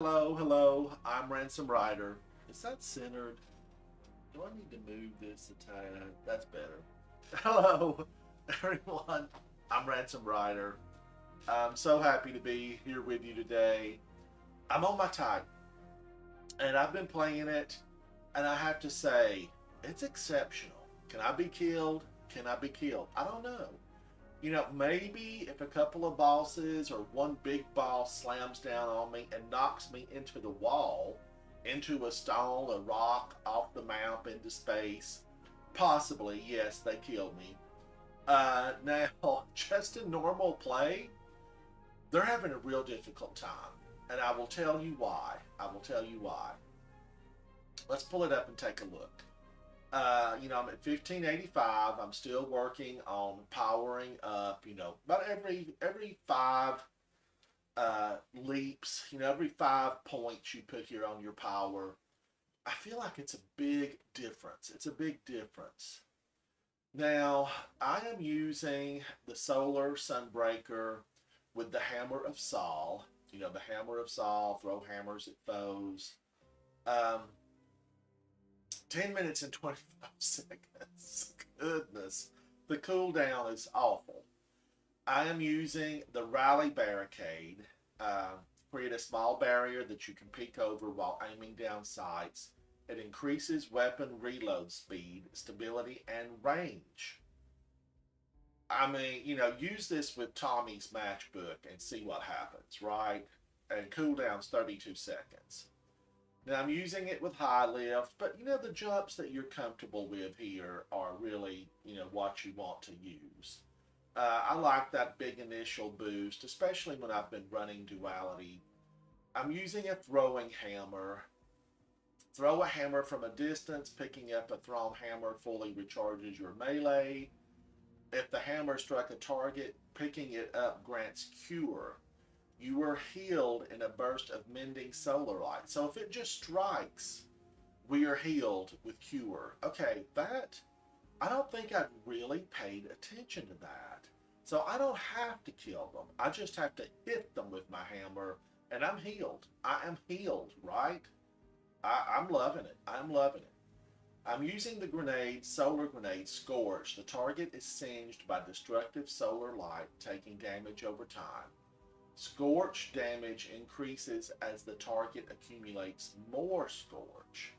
Hello, hello. I'm Ransom Rider. Is that centered? Do I need to move this a tad? That's better. Hello, everyone. I'm Ransom Rider. I'm so happy to be here with you today. I'm on my Titan, and I've been playing it, and I have to say, it's exceptional. Can I be killed? Can I be killed? I don't know. Maybe if a couple of bosses or one big boss slams down on me and knocks me into the wall, into a stone, a rock, off the map, into space, possibly, yes, they kill me. Now, just in normal play, they're having a real difficult time. And I will tell you why. I will tell you why. Let's pull it up and take a look. I'm at 1585. I'm still working on powering up. About every five leaps. Every 5 points you put here on your power. I feel like it's a big difference. It's a big difference. Now I am using the Solar Sunbreaker with the Hammer of Saul. The Hammer of Saul. Throw hammers at foes. Um, 10 minutes and 25 seconds. Goodness. The cooldown is awful. I am using the Rally Barricade. Create a small barrier that you can peek over while aiming down sights. It increases weapon reload speed, stability, and range. Use this with Tommy's matchbook and see what happens, right? And cooldown's 32 seconds. Now I'm using it with high lift, but the jumps that you're comfortable with here are really what you want to use. I like that big initial boost, especially when I've been running duality. I'm using a throwing hammer. Throw a hammer from a distance. Picking up a thrown hammer fully recharges your melee. If the hammer struck a target, picking it up grants cure. You are healed in a burst of mending solar light. So if it just strikes, we are healed with cure. Okay, that, I don't think I've really paid attention to that. So I don't have to kill them. I just have to hit them with my hammer and I'm healed. I am healed, right? I'm loving it. I'm loving it. I'm using the grenade, solar grenade, Scorch. The target is singed by destructive solar light, taking damage over time. Scorch damage increases as the target accumulates more Scorch.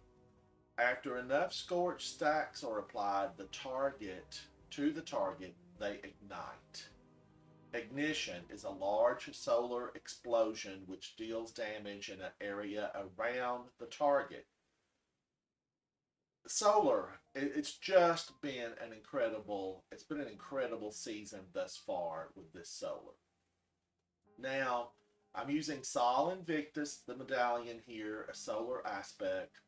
After enough Scorch stacks are applied to the target, they ignite. Ignition is a large solar explosion which deals damage in an area around the target. Solar, it's been an incredible season thus far with this solar. Now, I'm using Sol Invictus, the medallion here, a solar aspect.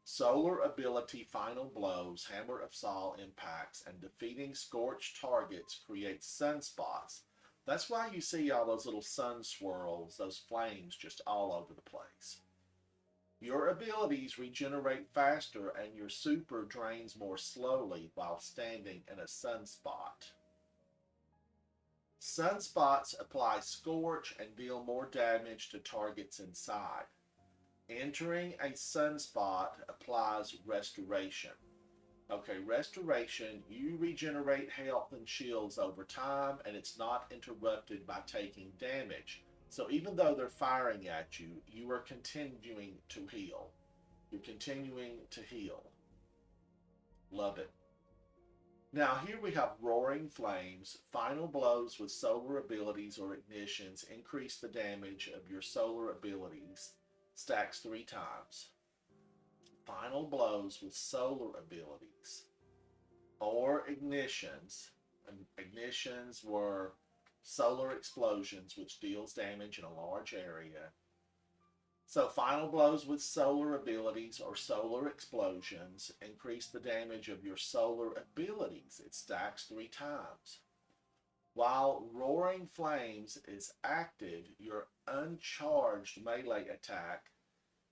Solar ability final blows, Hammer of Sol impacts, and defeating scorched targets creates sunspots. That's why you see all those little sun swirls, those flames just all over the place. Your abilities regenerate faster and your super drains more slowly while standing in a sunspot. Sunspots apply scorch and deal more damage to targets inside. Entering a sunspot applies restoration. Okay, restoration, you regenerate health and shields over time and it's not interrupted by taking damage. So even though they're firing at you, you are continuing to heal. You're continuing to heal. Love it. Now here we have Roaring Flames. Final blows with solar abilities or ignitions increase the damage of your solar abilities. Stacks 3 times. Final blows with solar abilities or ignitions. And ignitions were solar explosions which deals damage in a large area. So final blows with solar abilities or solar explosions increase the damage of your solar abilities. It stacks 3 times. While Roaring Flames is active, your uncharged melee attack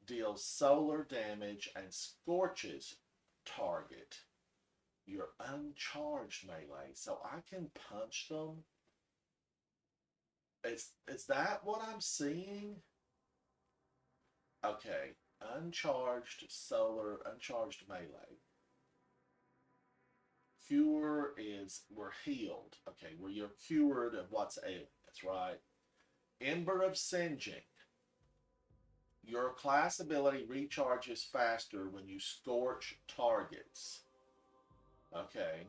deals solar damage and scorches target. Your uncharged melee. So I can punch them. Is that what I'm seeing? Okay, uncharged solar, uncharged melee. Cure is we're healed. Okay, where you're cured of what's ailing. That's right. Ember of Singeing. Your class ability recharges faster when you scorch targets. Okay.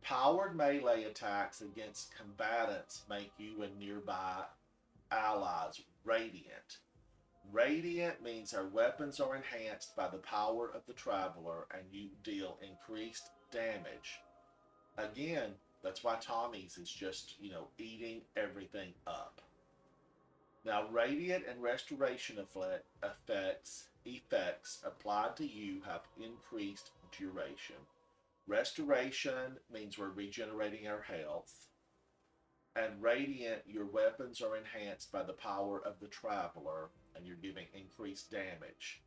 Powered melee attacks against combatants make you and nearby allies radiant. Radiant means our weapons are enhanced by the power of the traveler and you deal increased damage. Again, that's why Tommy's is just, eating everything up. Now, radiant and restoration effects applied to you have increased duration. Restoration means we're regenerating our health. And radiant, your weapons are enhanced by the power of the traveler and you're giving increased damage.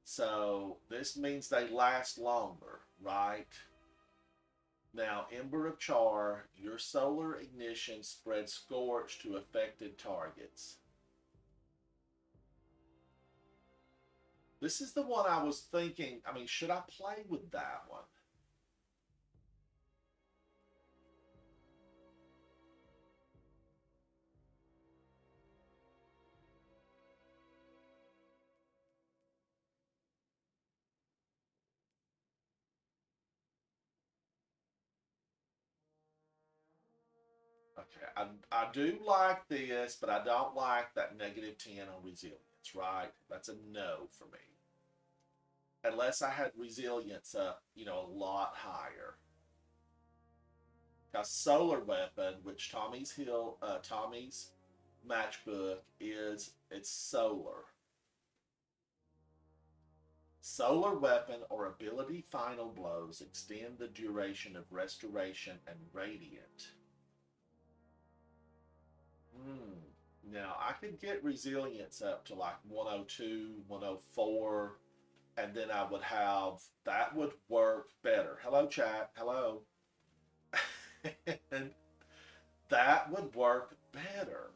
So this means they last longer, right? Now, Ember of Char, your solar ignition spreads scorch to affected targets. This is the one I was thinking, should I play with that one? Okay, I do like this, but I don't like that -10 on resilience, right? That's a no for me. Unless I had resilience up, a lot higher. Got solar weapon, which Tommy's matchbook it's solar. Solar weapon or ability final blows extend the duration of restoration and radiant. Now I could get resilience up to like 102, 104, and then I would have that would work better. Hello, chat. Hello. And that would work better.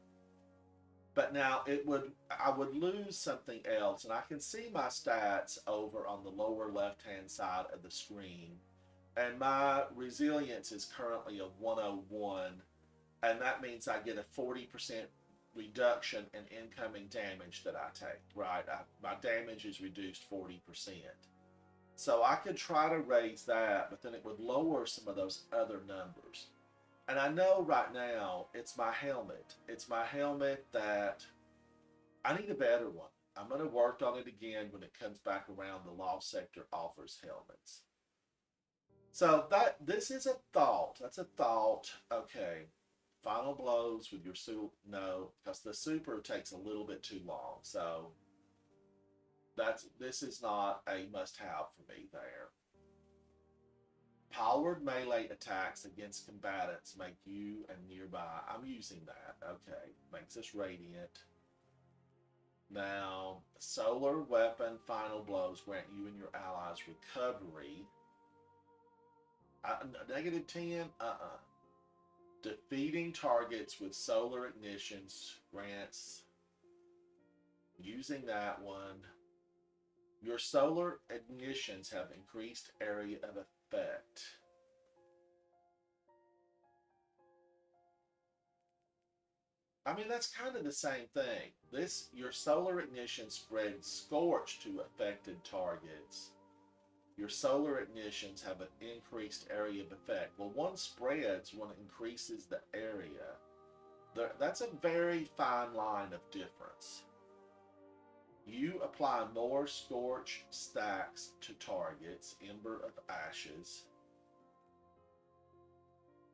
But now I would lose something else, and I can see my stats over on the lower left-hand side of the screen. And my resilience is currently a 101, and that means I get a 40% reduction in incoming damage that I take, right? My damage is reduced 40%. So I could try to raise that, but then it would lower some of those other numbers. And I know right now it's my helmet. It's my helmet that I need a better one. I'm going to work on it again when it comes back around. The Lost Sector offers helmets. So this is a thought. That's a thought. Okay. Final blows with your suit. No, because the super takes a little bit too long. So this is not a must-have for me there. Powered melee attacks against combatants make you and nearby. I'm using that. Okay. Makes us radiant. Now, solar weapon final blows grant you and your allies recovery. -10? Defeating targets with solar ignitions grants. Using that one. Your solar ignitions have increased area of effect. That's kind of the same thing. Your solar ignition spreads scorch to affected targets. Your solar ignitions have an increased area of effect. Well, one spreads, one increases the area. That's a very fine line of difference. You apply more scorch stacks to targets, Ember of Ashes.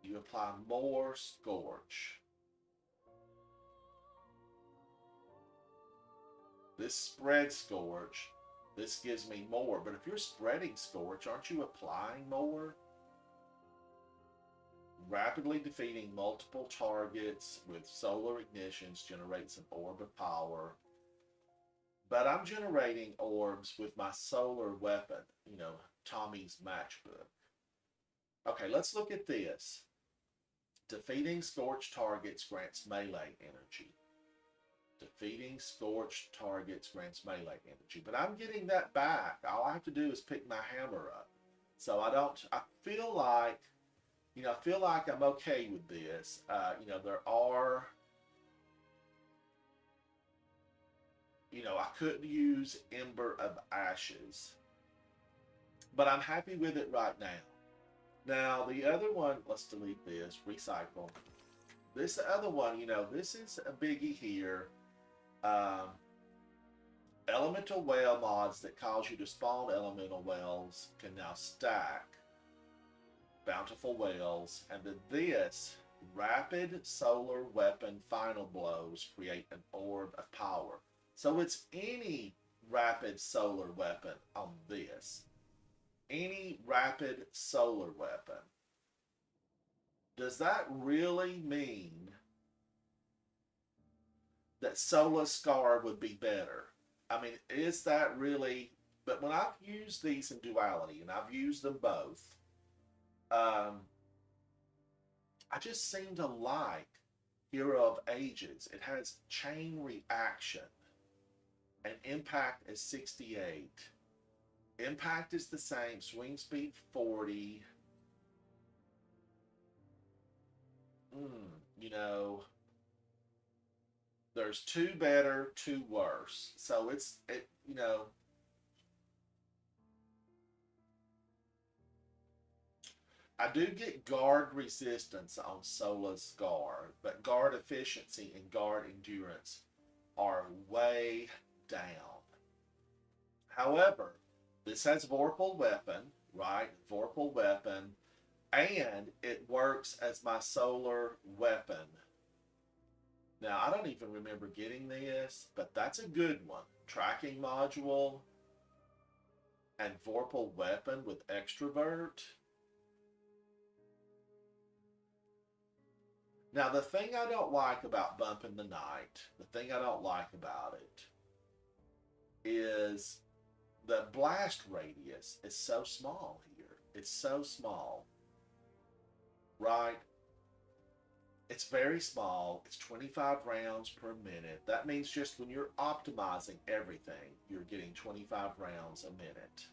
You apply more scorch. This spreads scorch. This gives me more. But if you're spreading scorch, aren't you applying more? Rapidly defeating multiple targets with solar ignitions generates an orb of power. But I'm generating orbs with my solar weapon, Tommy's matchbook. Okay, let's look at this. Defeating scorched targets grants melee energy. Defeating scorched targets grants melee energy. But I'm getting that back. All I have to do is pick my hammer up. So I feel like, I feel like I'm okay with this. There are, I couldn't use Ember of Ashes, but I'm happy with it right now. Now, the other one, let's delete this, recycle. This other one, this is a biggie here. Um, Elemental Well mods that cause you to spawn elemental wells can now stack bountiful wells, and then this rapid solar weapon final blows create an orb of power. So it's any rapid solar weapon on this. Any rapid solar weapon. Does that really mean that Solar Scar would be better? I mean, is that really? But when I've used these in duality, and I've used them both, I just seem to like Hero of Ages. It has chain reaction, and impact is 68. Impact is the same, swing speed 40. There's two better, two worse. So I do get guard resistance on Solar Scar, but guard efficiency and guard endurance are way down. However, this has Vorpal Weapon, right? Vorpal Weapon, and it works as my solar weapon. Now, I don't even remember getting this, but that's a good one. Tracking module and Vorpal Weapon with Extrovert. Now, the thing I don't like about Bumping the Night, the thing I don't like about it is the blast radius is so small here. It's so small, right? It's very small. It's 25 rounds per minute. That means just when you're optimizing everything, you're getting 25 rounds a minute.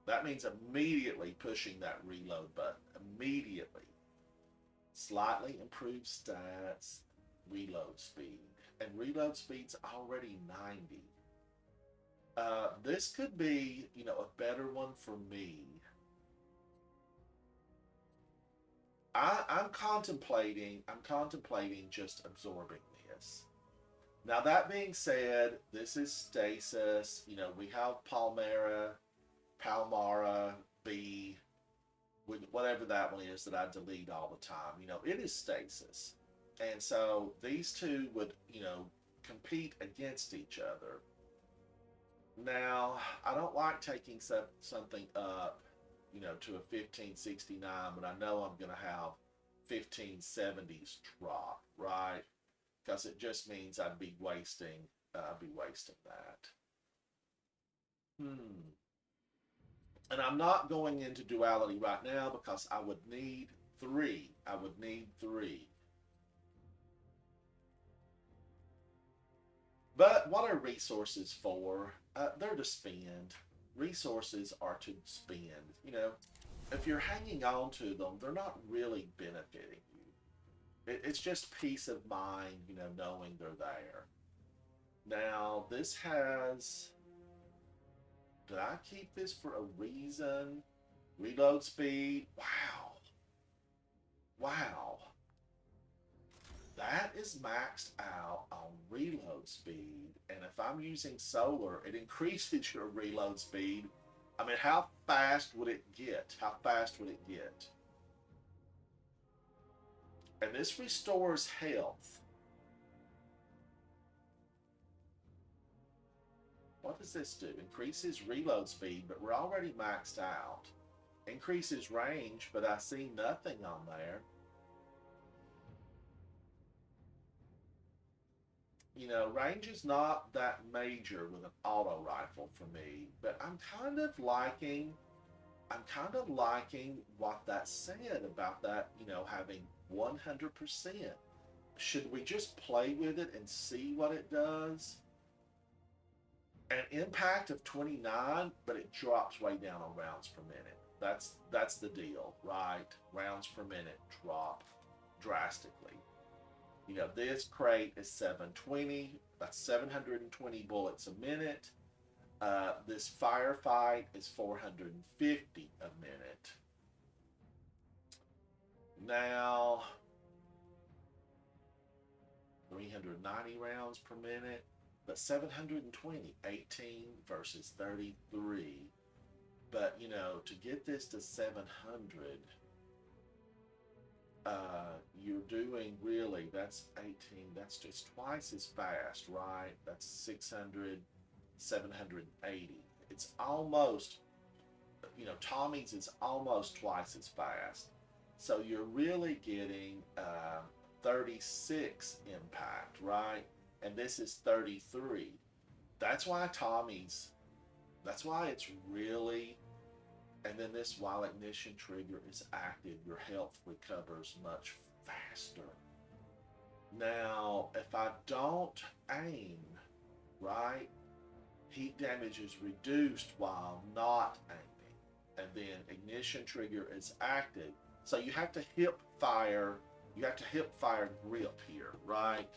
That means immediately pushing that reload button. Immediately. Slightly improved stats, reload speed. And reload speed's already 90. This could be, a better one for me. I'm contemplating just absorbing this. Now, that being said, this is stasis. We have Palmara B, whatever that one is that I delete all the time. It is stasis. And so these two would, compete against each other. Now, I don't like taking something up, to a 1569, but I know I'm going to have 1570s drop, right? Because it just means I'd be wasting that. And I'm not going into duality right now because I would need 3. But what are resources for? They're to spend. Resources are to spend. If you're hanging on to them, they're not really benefiting you. It's just peace of mind, knowing they're there. Now, this has... Did I keep this for a reason? Reload speed. Wow. That is maxed out on reload speed. And if I'm using solar, it increases your reload speed. I mean, how fast would it get? And this restores health. What does this do? Increases reload speed, but we're already maxed out. Increases range, but I see nothing on there. Range is not that major with an auto rifle for me, but I'm kind of liking what that said about that, having 100% should we just play with it and see what it does? An impact of 29, but it drops way down on rounds per minute. That's the deal, right? Rounds per minute drop drastically. You know, this crate is 720. That's 720 bullets a minute. This firefight is 450 a minute. Now, 390 rounds per minute, but 720, 18 versus 33. But, you know, to get this to 700, you're doing really, that's 18, that's just twice as fast, right? That's 600, 780. It's almost, you know, Tommy's is almost twice as fast. So you're really getting 36 impact, right? And this is 33. That's why Tommy's, that's why it's really, and then this, while ignition trigger is active, your health recovers much faster. Now, if I don't aim, right, heat damage is reduced while not aiming. And then ignition trigger is active. So you have to hip fire, you have to hip fire grip here, right?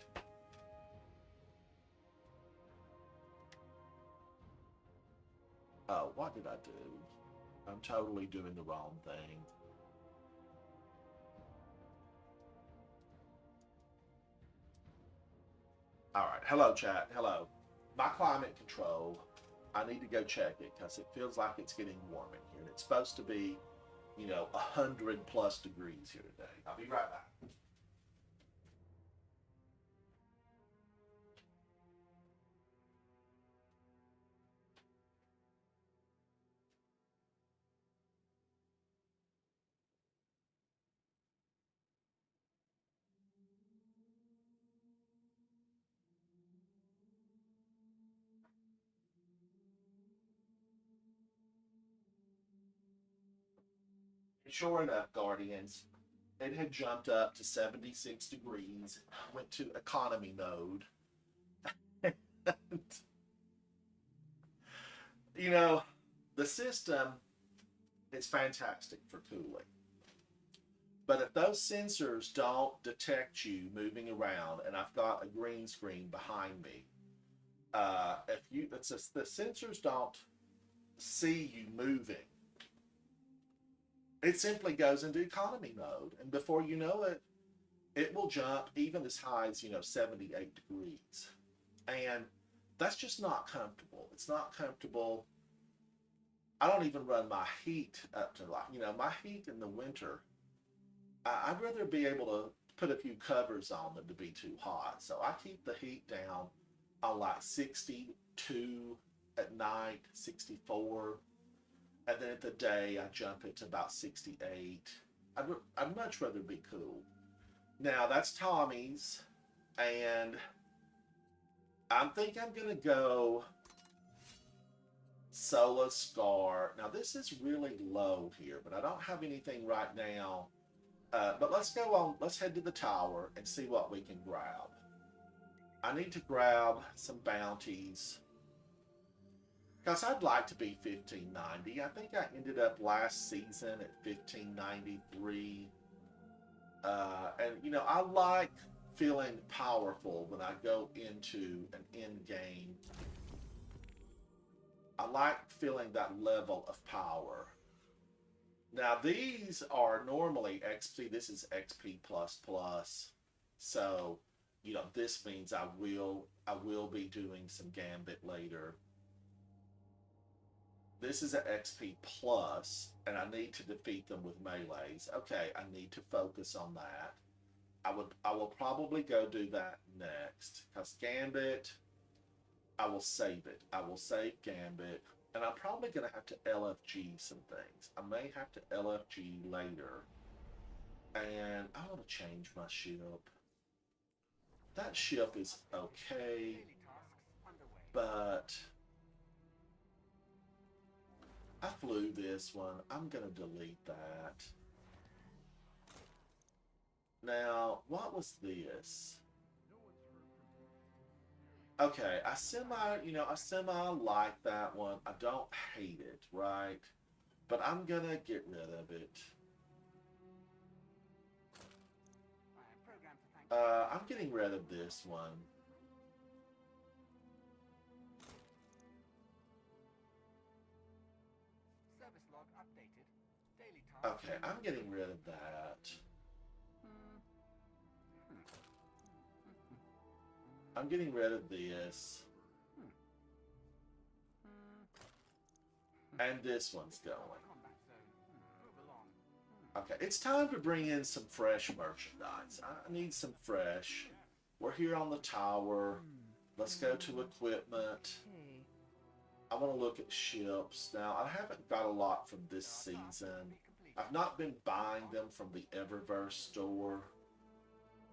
Oh, what did I do? I'm totally doing the wrong thing. All right, hello chat, hello. My climate control, I need to go check it because it feels like it's getting warm in here. And it's supposed to be, you know, 100+ degrees here today. I'll be right back. Sure enough, Guardians, it had jumped up to 76 degrees, went to economy mode. You know, the system is fantastic for cooling. But if those sensors don't detect you moving around, and I've got a green screen behind me, if you, it's just, the sensors don't see you moving, it simply goes into economy mode, and before you know it, it will jump even as high as, you know, 78 degrees, and that's just not comfortable. It's not comfortable. I don't even run my heat up to, like, you know, my heat in the winter. I'd rather be able to put a few covers on than to be too hot. So I keep the heat down on like 62 at night, 64, and then at the day I jump it to about 68. I'd much rather be cool. Now that's Tommy's, and I think I'm gonna go Solar Scar. Now this is really low here, but I don't have anything right now. But let's go on, let's head to the tower and see what we can grab. I need to grab some bounties, because I'd like to be 1590. I think I ended up last season at 1593. And, you know, I like feeling powerful when I go into an end game. I like feeling that level of power. Now these are normally XP. This is XP++. So, you know, this means I will be doing some Gambit later. This is an XP plus, and I need to defeat them with melees. Okay, I need to focus on that. I will probably go do that next, because Gambit, I will save it. I will save Gambit, and I'm probably going to have to LFG some things. I may have to LFG later, and I want to change my ship. That ship is okay, but I flew this one. I'm going to delete that. Now, what was this? Okay, I semi like that one. I don't hate it, right? But I'm gonna get rid of it. I'm getting rid of this one. Okay, I'm getting rid of that. I'm getting rid of this. And this one's going. Okay, it's time to bring in some fresh merchandise. I need some fresh. We're here on the tower. Let's go to equipment. I want to look at ships. Now, I haven't got a lot from this season. I've not been buying them from the Eververse store.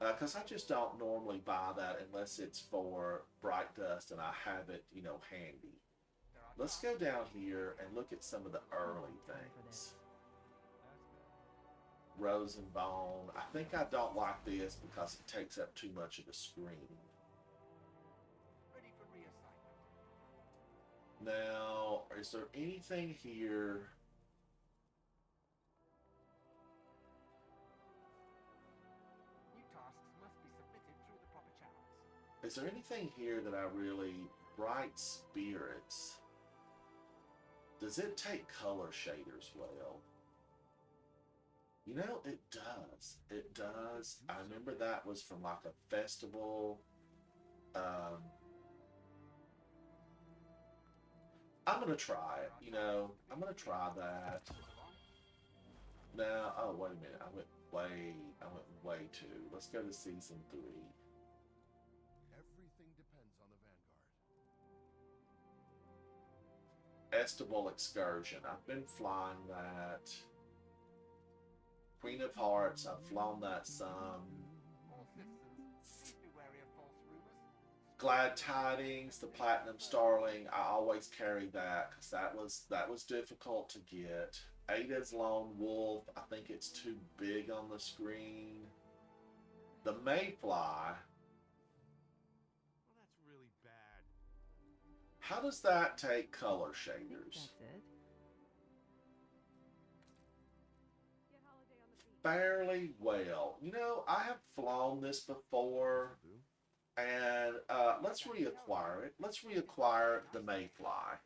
Because I just don't normally buy that unless it's for Bright Dust and I have it, handy. Let's go down here and look at some of the early things. Rose and Bone. I think I don't like this because it takes up too much of the screen. Now, is there anything here? Is there anything here that I really... Bright Spirits. Does it take color shaders well? It does. It does. I remember that was from like a festival. I'm gonna try it, I'm gonna try that. Now, oh, wait a minute. I went way too. Let's go to season 3. Everything depends on the Vanguard. Estival Excursion. I've been flying that. Queen of Hearts. I've flown that some. Glad Tidings, the Platinum Starling. I always carry that because that was difficult to get. Ada's Lone Wolf. I think it's too big on the screen. The Mayfly. Well, that's really bad. How does that take color shaders? That's it. Fairly well. I have flown this before, and let's reacquire it. Let's reacquire the Mayfly.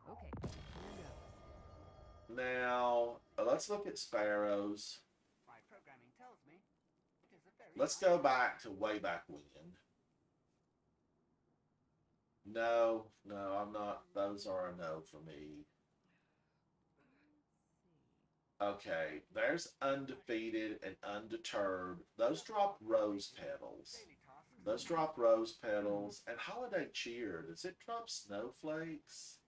Okay. Now, let's look at Sparrows. Let's go back to way back when. No, I'm not. Those are a no for me. Okay, there's Undefeated and Undeterred. Those drop rose petals. And Holiday Cheer. Does it drop snowflakes?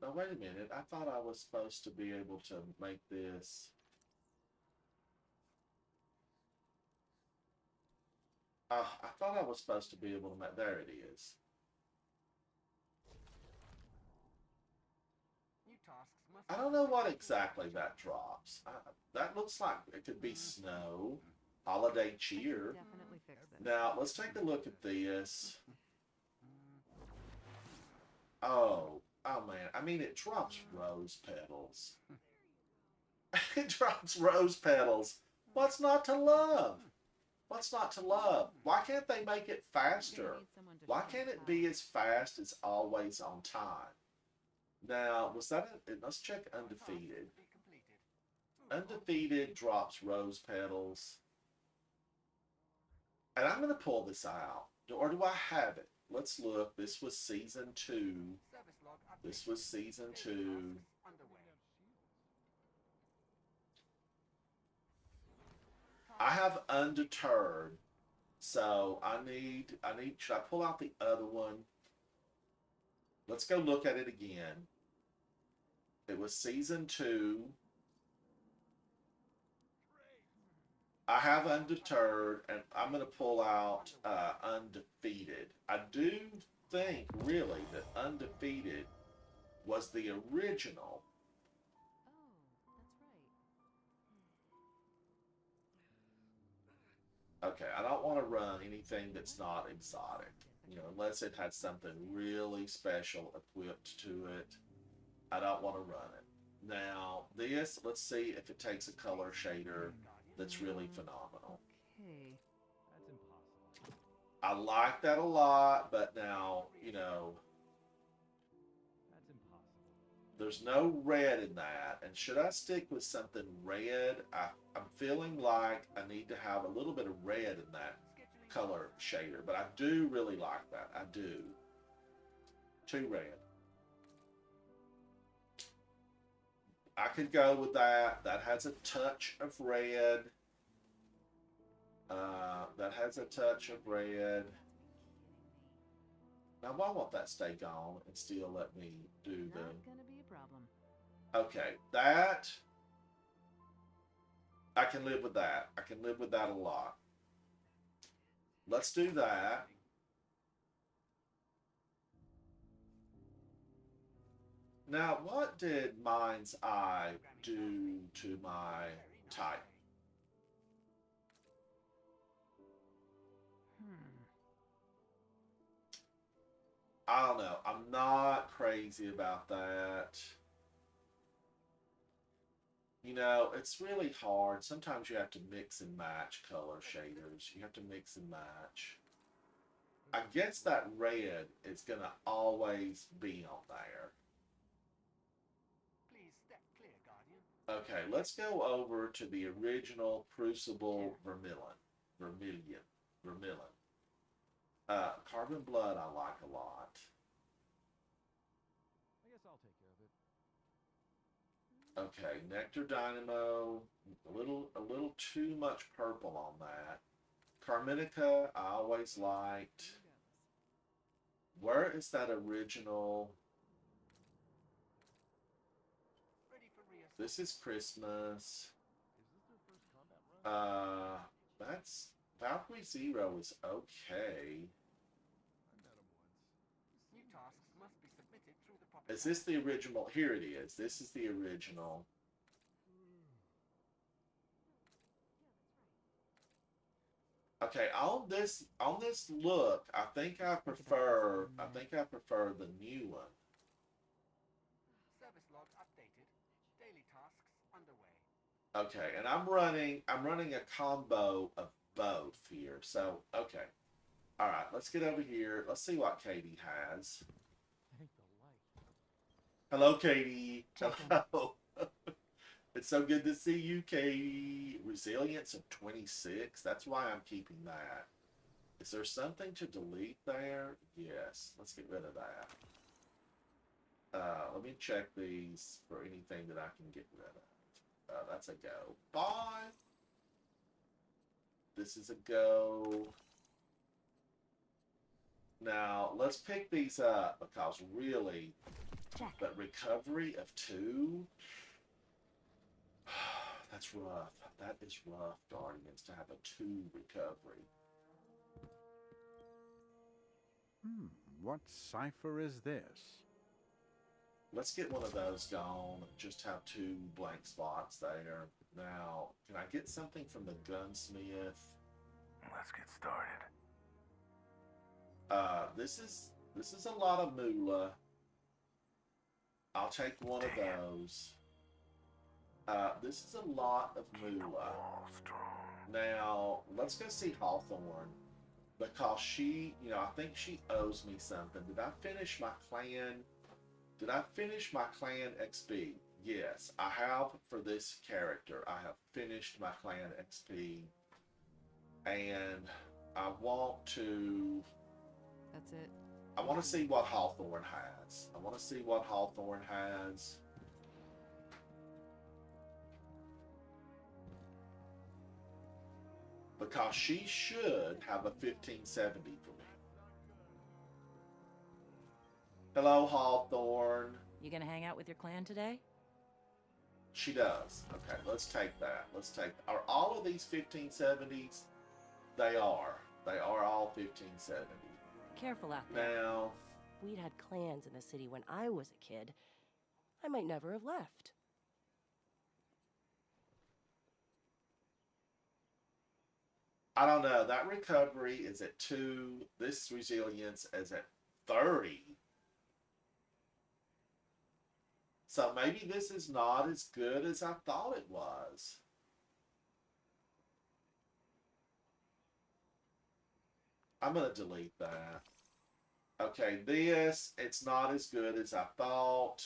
Now, wait a minute. I thought I was supposed to be able to make this. I thought I was supposed to be able to make... There it is. I don't know what exactly that drops. That looks like it could be snow. Holiday Cheer. Definitely fix this. Now, let's take a look at this. Oh man. I mean, it drops rose petals. It drops rose petals. What's not to love? What's not to love? Why can't they make it faster? Why can't it be as fast as Always on Time? Now, was that it? Let's check Undefeated. Undefeated drops rose petals. And I'm going to pull this out. Or do I have it? Let's look. This was season 2. This was season 2. I have Undeterred. So should I pull out the other one? Let's go look at it again. It was season 2. I have Undeterred, and I'm going to pull out Undefeated. I do think, really, that Undefeated was the original. Okay, I don't want to run anything that's not exotic. You know, unless it has something really special equipped to it, I don't want to run it. Now, this, let's see if it takes a color shader that's really phenomenal. Okay. That's impossible. I like that a lot, but now, you know, That's impossible. there's no red in that. And should I stick with something red? I'm feeling like I need to have a little bit of red in that color shader, but I do really like that. I do. Too red. I could go with that. That has a touch of red. That has a touch of red. Now, why won't that stay gone and still let me do Not the... gonna be a problem. Okay, that... I can live with that. I can live with that a lot. Let's do that. Now, what did Mind's Eye do to my type? I don't know. I'm not crazy about that. You know, it's really hard. Sometimes you have to mix and match color shaders. You have to mix and match. I guess that red is going to always be on there. Please step clear, Guardian. Okay, let's go over to the original Crucible Vermilion. Carbon Blood I like a lot. I guess I'll take care of it. Okay, Nectar Dynamo, a little too much purple on that. Carminica, I always liked. Where is that original? Ready for reassessment. This is Christmas. Is this their first combat run? That's Valkyrie Zero is okay. I met him once. New tasks must be submitted through the proper Is this the original? Here it is. This is the original. Okay, on this look, I think I prefer the new one. Service log updated. Daily tasks underway. Okay, and I'm running a combo of both here. So, okay. All right, let's get over here. Let's see what Katie has. Thank the light. Hello, Katie. Check in. Hello. It's so good to see you, Katie. Resilience of 26. That's why I'm keeping that. Is there something to delete there? Yes. Let's get rid of that. Let me check these for anything that I can get rid of. That's a go. Bye. This is a go. Now, let's pick these up because really, Check. but recovery of 2? That's rough. That is rough, Guardians, to have a 2 recovery. What cipher is this? Let's get one of those gone. Just have 2 blank spots there. Now, can I get something from the gunsmith? Let's get started. This is a lot of moolah. I'll take one of those. This is a lot of moolah. Now, let's go see Hawthorne. Because she, you know, I think she owes me something. Did I finish my clan? Did I finish my clan XP? Yes, I have for this character. I have finished my clan XP. And I want to... That's it. I want to see what Hawthorne has. I want to see what Hawthorne has. Because she should have a 1570 for me. Hello, Hawthorne. You gonna hang out with your clan today? She does. Okay, let's take that. Let's take... Are all of these 1570s? They are. They are all 1570. Careful out there. Now... If we'd had clans in the city when I was a kid, I might never have left. I don't know. That recovery is at 2. This resilience is at 30. So maybe this is not as good as I thought it was. I'm going to delete that. Okay, this, it's not as good as I thought.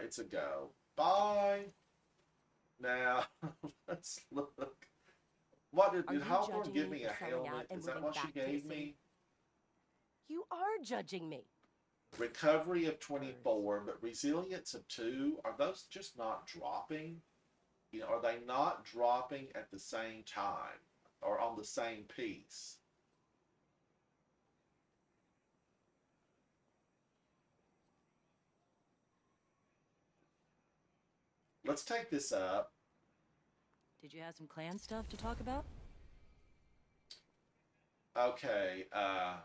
It's a go. Bye. Now, let's look. What Are did you Hawthorne judging give me me a for selling out helmet? and Is that moving what she back to the gave city? me? You are judging me. Recovery of 24, but resilience of 2. Are those just not dropping? You know, are they not dropping at the same time or on the same piece? Let's take this up. Did you have some clan stuff to talk about? Okay, I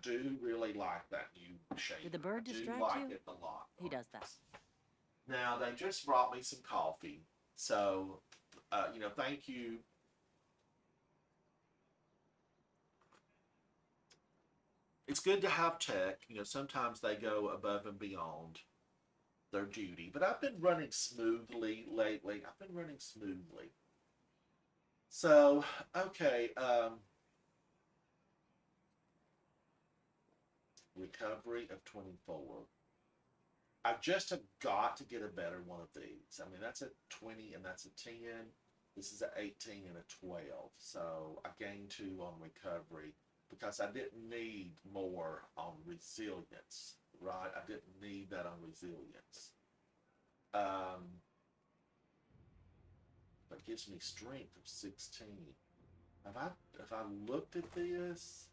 do really like that new shape. Did the bird I do distract like you? it a lot. He does that. Now, they just brought me some coffee. So, you know, thank you. It's good to have tech. You know, sometimes they go above and beyond their duty. But I've been running smoothly lately. I've been running smoothly. So, okay. Recovery of 24. I just have got to get a better one of these. I mean, that's a 20 and that's a 10. This is an 18 and a 12. So I gained 2 on recovery because I didn't need more on resilience, right? I didn't need that on resilience. That gives me strength of 16. Have I looked at this?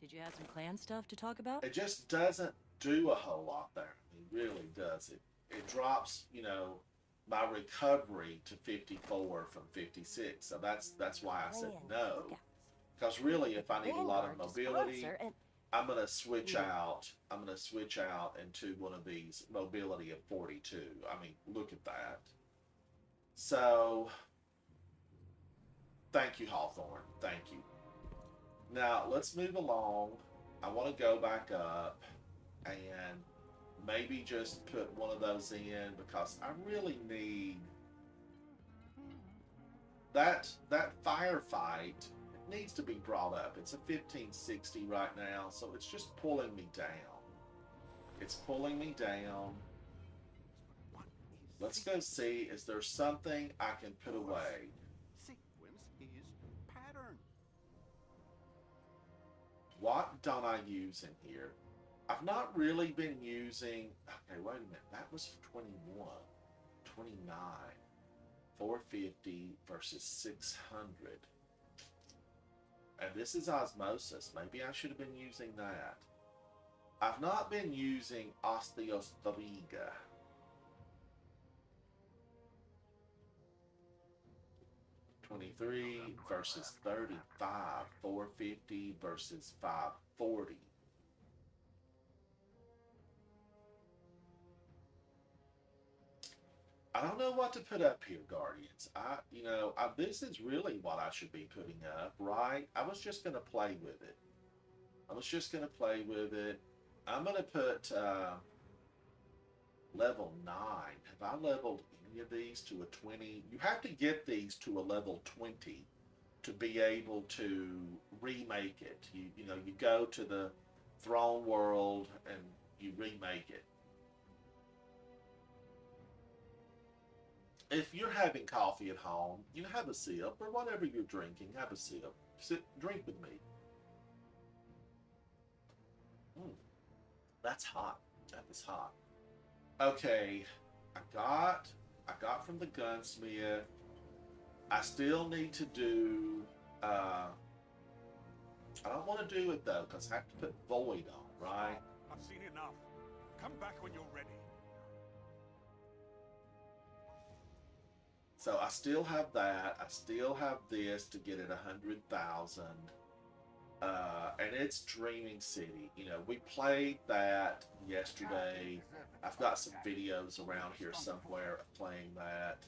Did you have some clan stuff to talk about? It just doesn't do a whole lot there. It really does. It drops, you know, my recovery to 54 from 56. So that's why I said Man, no. look out. Because really, if I need a lot of Vanguard to mobility, sponsor and I'm gonna switch out. I'm gonna switch out into one of these mobility of 42. I mean, look at that. So, thank you, Hawthorne. Thank you. Now let's move along. I want to go back up and maybe just put one of those in because I really need that firefight. It needs to be brought up. It's a 1560 right now, so it's just pulling me down. It's pulling me down. Let's go see, is there something I can put away? Sequence is pattern. What don't I use in here? I've not really been using... Okay, wait a minute. That was 21. 29. 450 versus 600. And this is osmosis. Maybe I should have been using that. I've not been using osteostriga. $23 versus 35. 450 versus 540. I don't know what to put up here, Guardians. This is really what I should be putting up, right? I was just going to play with it. I'm going to put level 9. Have I leveled any of these to a 20? You have to get these to a level 20 to be able to remake it. You go to the throne world and you remake it. If you're having coffee at home, have a sip, or whatever you're drinking, have a sip. Drink with me. That's hot. That is hot. Okay, I got from the gunsmith. I still need to do, I don't want to do it though, because I have to put void on, right? I've seen enough. Come back when you're ready. So I still have that. I still have this to get it 100,000. And it's Dreaming City. You know, we played that yesterday. I've got some videos around here somewhere of playing that.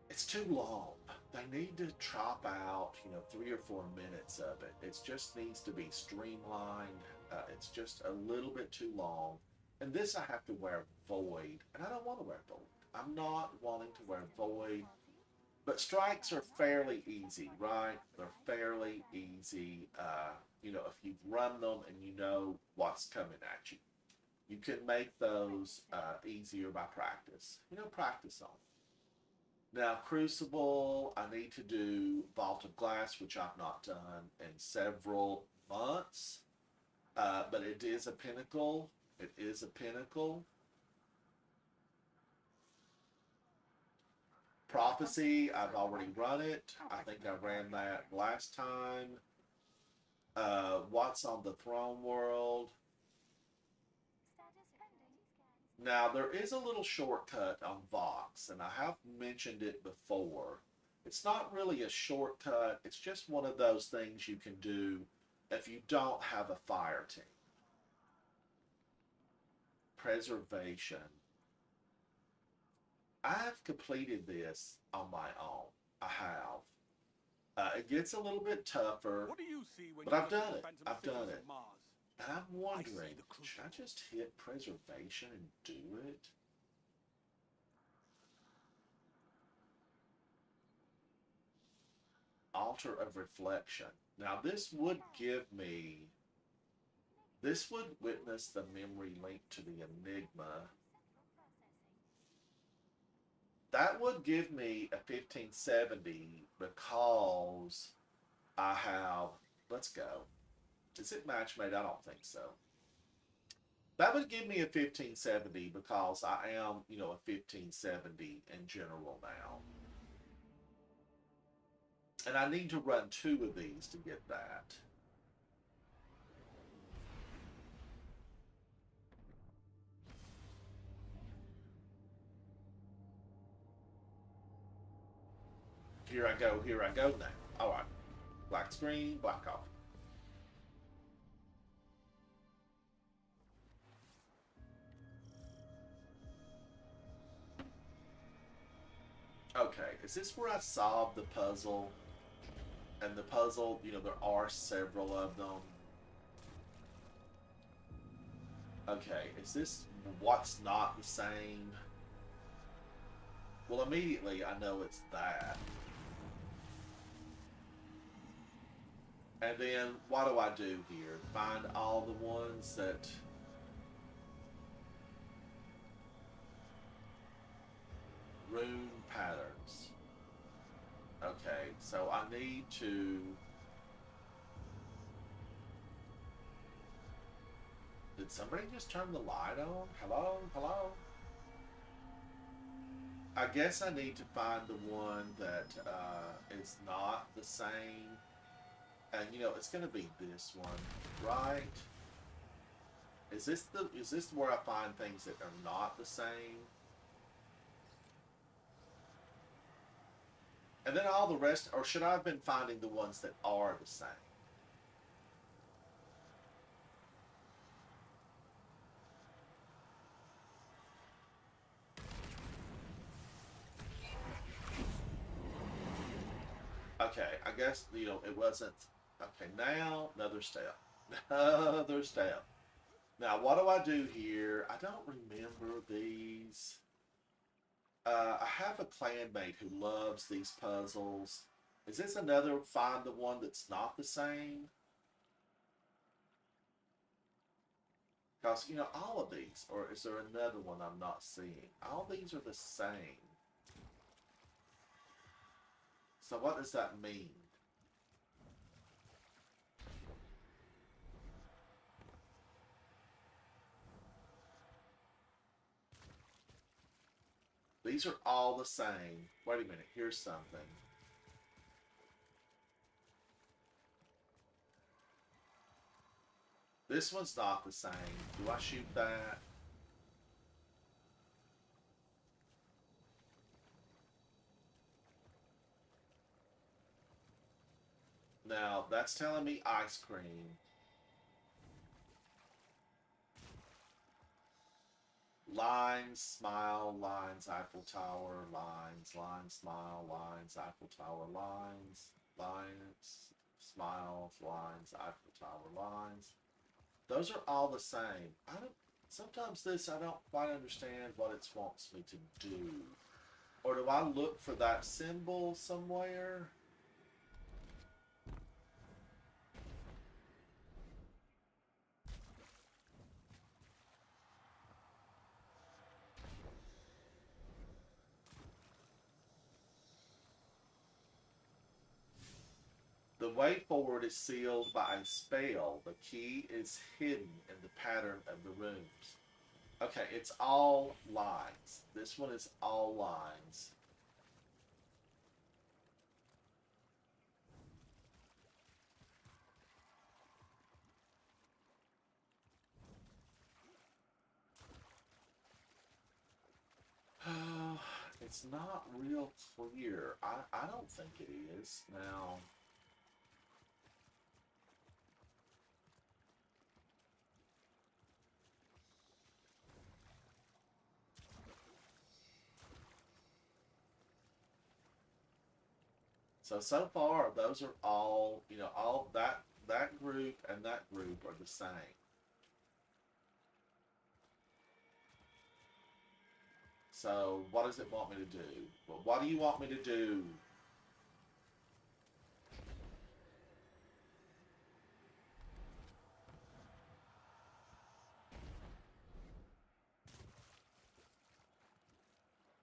It's too long. They need to chop out, 3 or 4 minutes of it. It just needs to be streamlined. It's just a little bit too long. And this I have to wear Void, and I don't want to wear Void. I'm not wanting to wear Void. But strikes are fairly easy, right? They're fairly easy. If you've run them and you know what's coming at you, you can make those easier by practice. Practice on. Now, Crucible, I need to do Vault of Glass, which I've not done in several months. But it is a pinnacle. It is a pinnacle. Prophecy, I've already run it. I think I ran that last time. What's on the Throne World? Now, there is a little shortcut on Vox, and I have mentioned it before. It's not really a shortcut. It's just one of those things you can do if you don't have a fire team. Preservation. I've completed this on my own. I have. It gets a little bit tougher, What do you see when but you I've look at done the it. phantom I've cities done of it. Mars? And I'm wondering, the crucible. should I just hit preservation and do it? Altar of Reflection. Now this would witness the memory linked to the Enigma. That would give me a 1570 because I have, let's go. Is it match made? I don't think so. That would give me a 1570 because I am, a 1570 in general now. And I need to run 2 of these to get that. Here I go now. All right. Black screen, black off. Okay, is this where I solved the puzzle? And the puzzle, there are several of them. Okay, is this what's not the same? Well, immediately I know it's that. And then what do I do here? Find all the ones that... Rune patterns. Okay, so I need to... Did somebody just turn the light on? Hello? Hello? I guess I need to find the one that is not the same. And it's gonna be this one, right? Is this where I find things that are not the same? And then all the rest, or should I have been finding the ones that are the same? Okay, I guess, it wasn't. Okay, now, another step. Another step. Now, what do I do here? I don't remember these. I have a clanmate who loves these puzzles. Is this another find the one that's not the same? Because, all of these, or is there another one I'm not seeing? All these are the same. So what does that mean? These are all the same. Wait a minute, here's something. This one's not the same. Do I shoot that? Now, that's telling me ice cream. Lines, smile, lines, Eiffel Tower, lines, lines, smile, lines, Eiffel Tower, lines, lines, smiles, lines, Eiffel Tower, lines. Those are all the same. Sometimes this, I don't quite understand what it wants me to do. Or do I look for that symbol somewhere? The way forward is sealed by a spell. The key is hidden in the pattern of the rooms. Okay, it's all lines. This one is all lines. It's not real clear. I don't think it is. Now, so far, those are all, all that group and that group are the same. So, what does it want me to do? Well, what do you want me to do?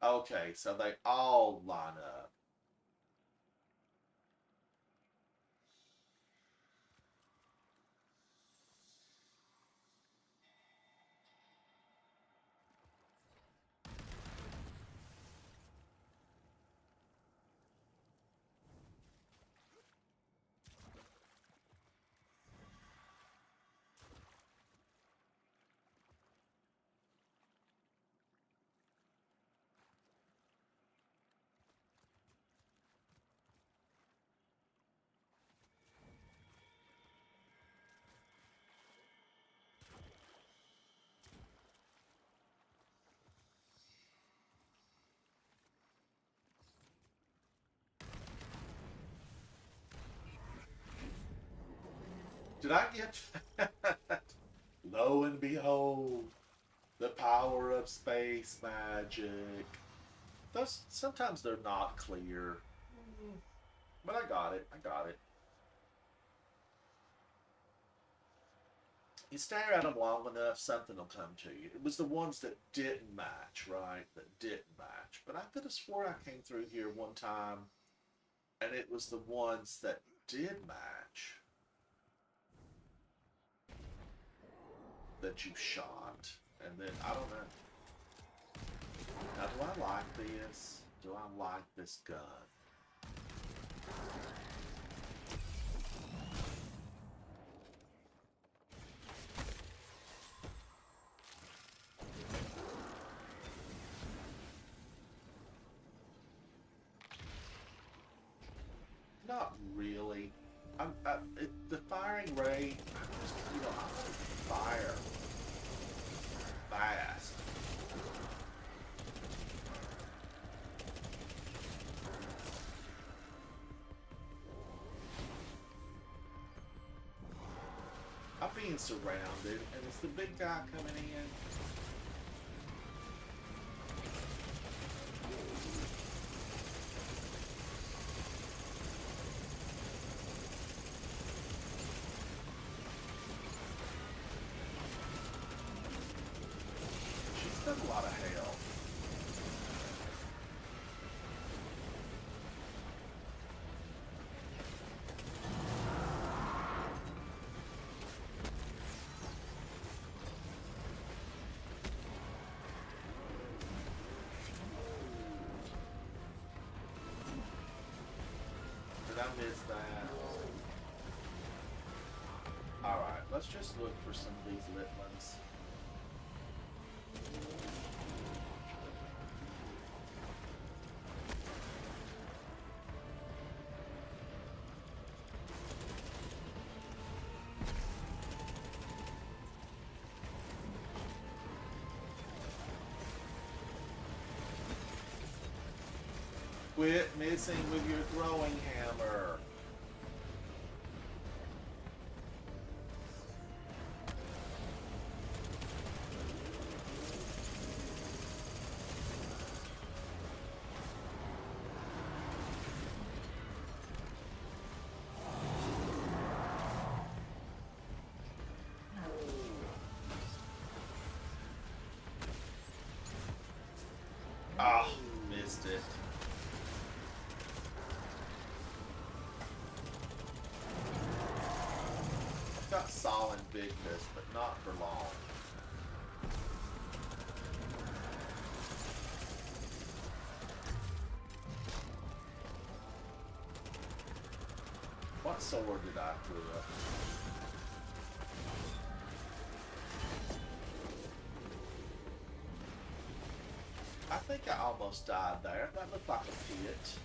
Okay, so they all line up. Did I get lo and behold, the power of space magic. Those sometimes they're not clear. But I got it. I got it. You stare at them long enough, something will come to you. It was the ones that didn't match, right? That didn't match. But I could have swore I came through here one time, and it was the ones that did match that you shot. And then, I don't know. Now, do I like this? Do I like this gun? Not really. The firing rate, I want to fire fast. I'm being surrounded, and is the big guy coming in? She's done a lot of hell. Did I miss that? Alright, let's just look for some of these lit ones. Quit missing with your throwing hammer. Ah, missed it. I've got solid bigness, but not for long. What sword did I throw up? I think I almost died there. That looked like a pit.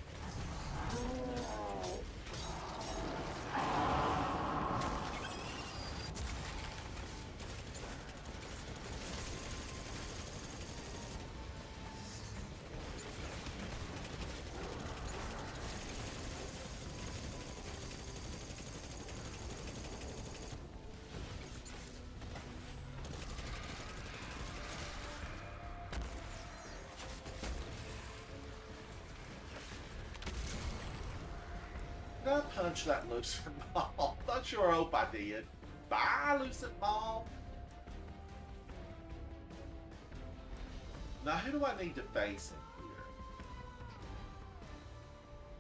Did I punch that lucid ball? Not sure, I hope I did. Bye, lucid ball. Now, who do I need to face in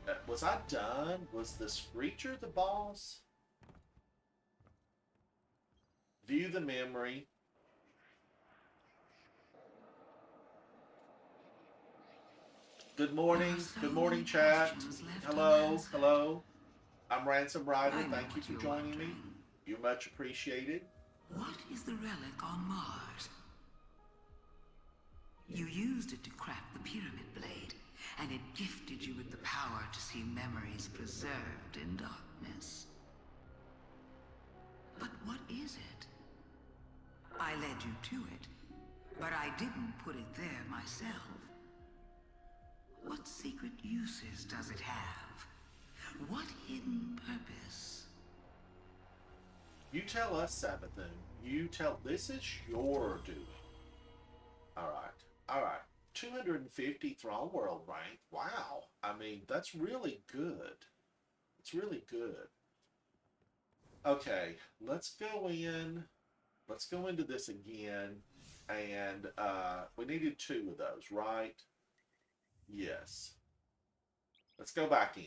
here? Was I done? Was the Screecher the boss? View the memory. Good morning. Good morning, chat. Hello. Hello. I'm Ransom Rider. Thank you for joining me. You're much appreciated. What is the relic on Mars? You used it to crack the Pyramid Blade, and it gifted you with the power to see memories preserved in darkness. But what is it? I led you to it, but I didn't put it there myself. What secret uses does it have? What hidden purpose? You tell us, Sabathun. You tell. This is your doing. Alright. Alright. 250 Throne World rank. Wow. I mean, that's really good. It's really good. Okay. Let's go in. Let's go into this again. And we needed 2 of those, right? Yes. Let's go back in.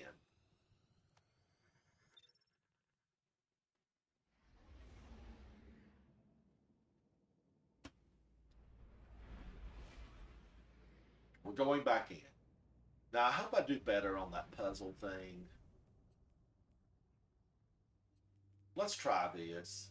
We're going back in. Now, I hope I do better on that puzzle thing. Let's try this.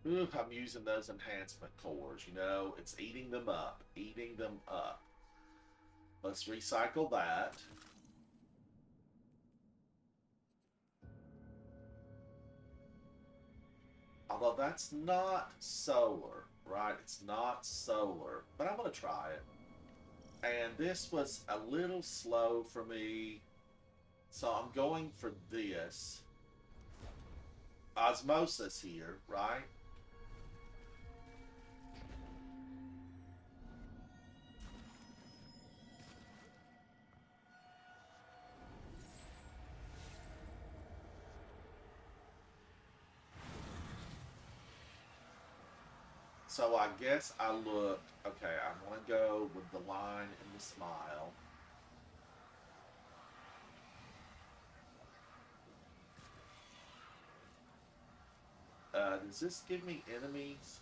Ooh, I'm using those enhancement cores, you know, it's eating them up, eating them up. Let's recycle that. Although that's not solar, right? It's not solar, but I'm going to try it. And this was a little slow for me, so I'm going for this. Osmosis here, right? So I guess I looked, okay, I'm going to go with the line and the smile. Does this give me enemies?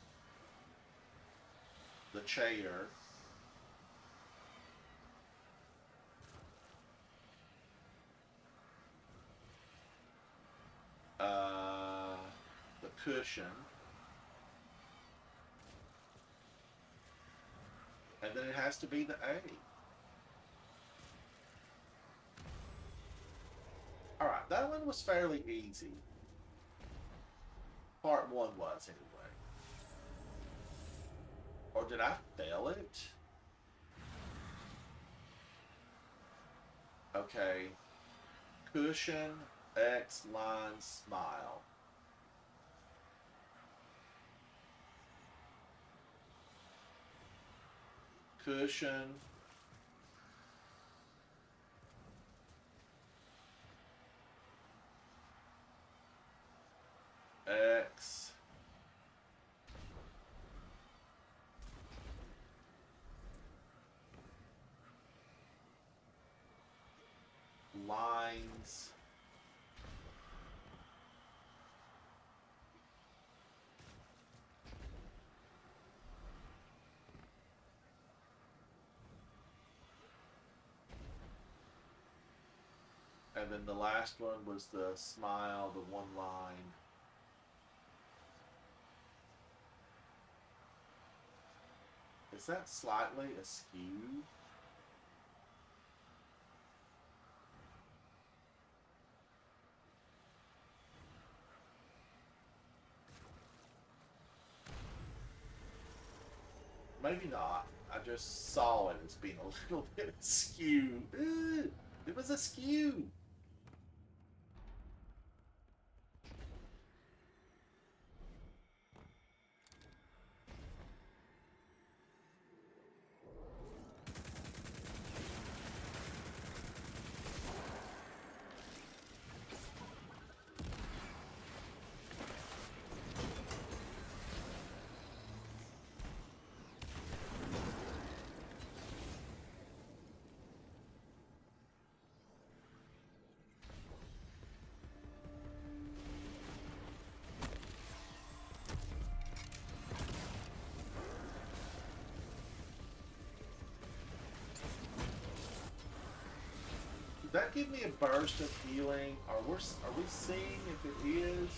The chair. The cushion. And then it has to be the A. Alright, that one was fairly easy. Part 1 was, anyway. Or did I fail it? Okay. Cushion, X, line, smile. Cushion. X. Lines. And then the last one was the smile, the one line. Is that slightly askew? Maybe not. I just saw it as being a little bit askew. It was askew. Did that give me a burst of healing? Are we seeing if it is?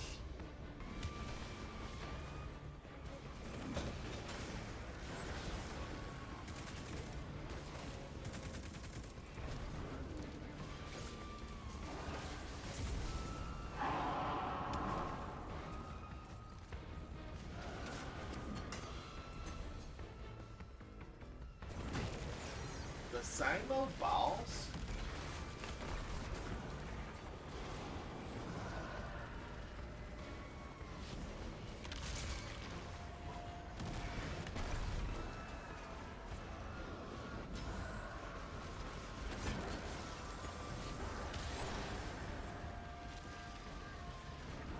The same old boss?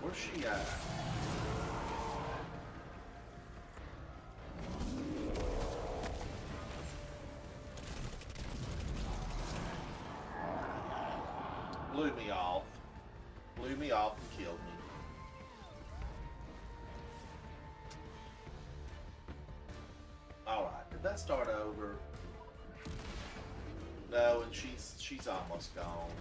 Where's she at? Blew me off. Blew me off and killed me. Alright, did that start over? No, and she's almost gone.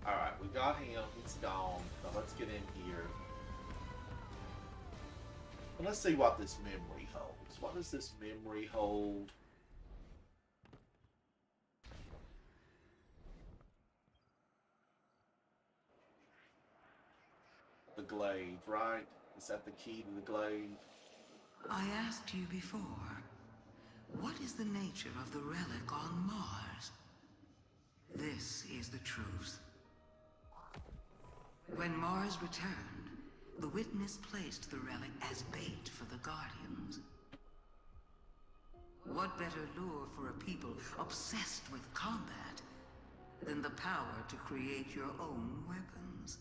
Alright, we got him. He's gone. Now let's get in here. And let's see what this memory holds. What does this memory hold? The glaive, right? Is that the key to the glaive? I asked you before, what is the nature of the relic on Mars? This is the truth. When Mars returned, the Witness placed the relic as bait for the Guardians. What better lure for a people obsessed with combat than the power to create your own weapons?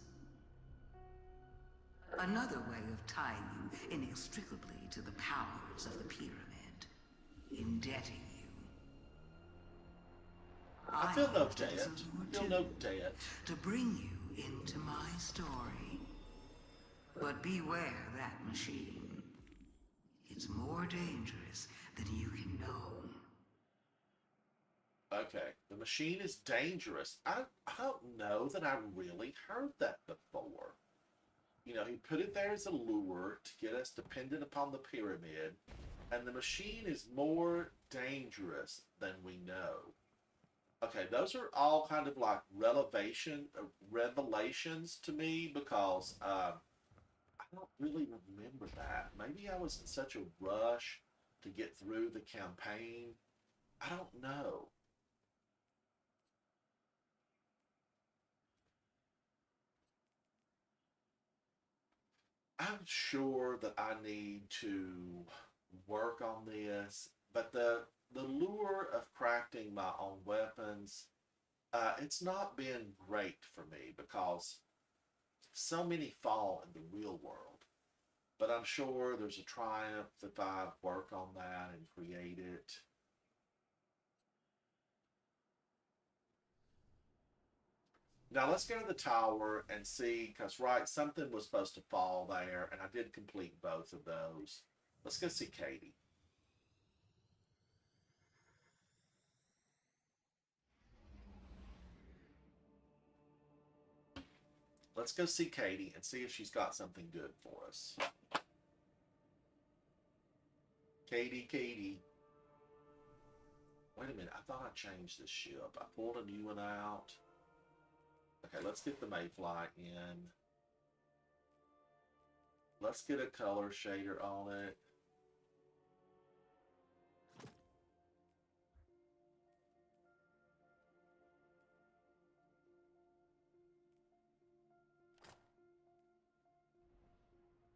Another way of tying you inextricably to the powers of the pyramid. Indebting you. I feel no used it as debt. a lure I feel too, no debt. to bring you into my story. But beware that machine. It's more dangerous than you can know. Okay, the machine is dangerous. I don't know that I really heard that before. You know, he put it there as a lure to get us dependent upon the pyramid, and the machine is more dangerous than we know. Okay, those are all kind of like revelations to me because I don't really remember that. Maybe I was in such a rush to get through the campaign. I don't know. I'm sure that I need to work on this, but the lure of crafting my own weapons, it's not been great for me because so many fall in the real world. But I'm sure there's a triumph if I work on that and create it. Now let's go to the tower and see, because right, something was supposed to fall there, and I did complete both of those. Let's go see Katie. Let's go see Katie and see if she's got something good for us. Katie. Wait a minute, I thought I changed this ship. I pulled a new one out. Okay, let's get the Mayfly in. Let's get a color shader on it.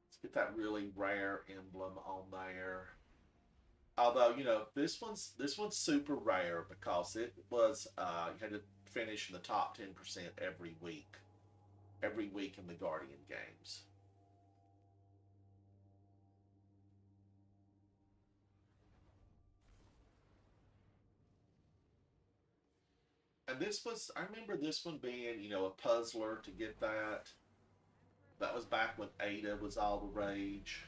Let's get that really rare emblem on there. Although, you know, this one's super rare because it was you had to finish in the top 10% every week in the Guardian games. And this was, I remember this one being, you know, a puzzler to get that. That was back when Ada was all the rage.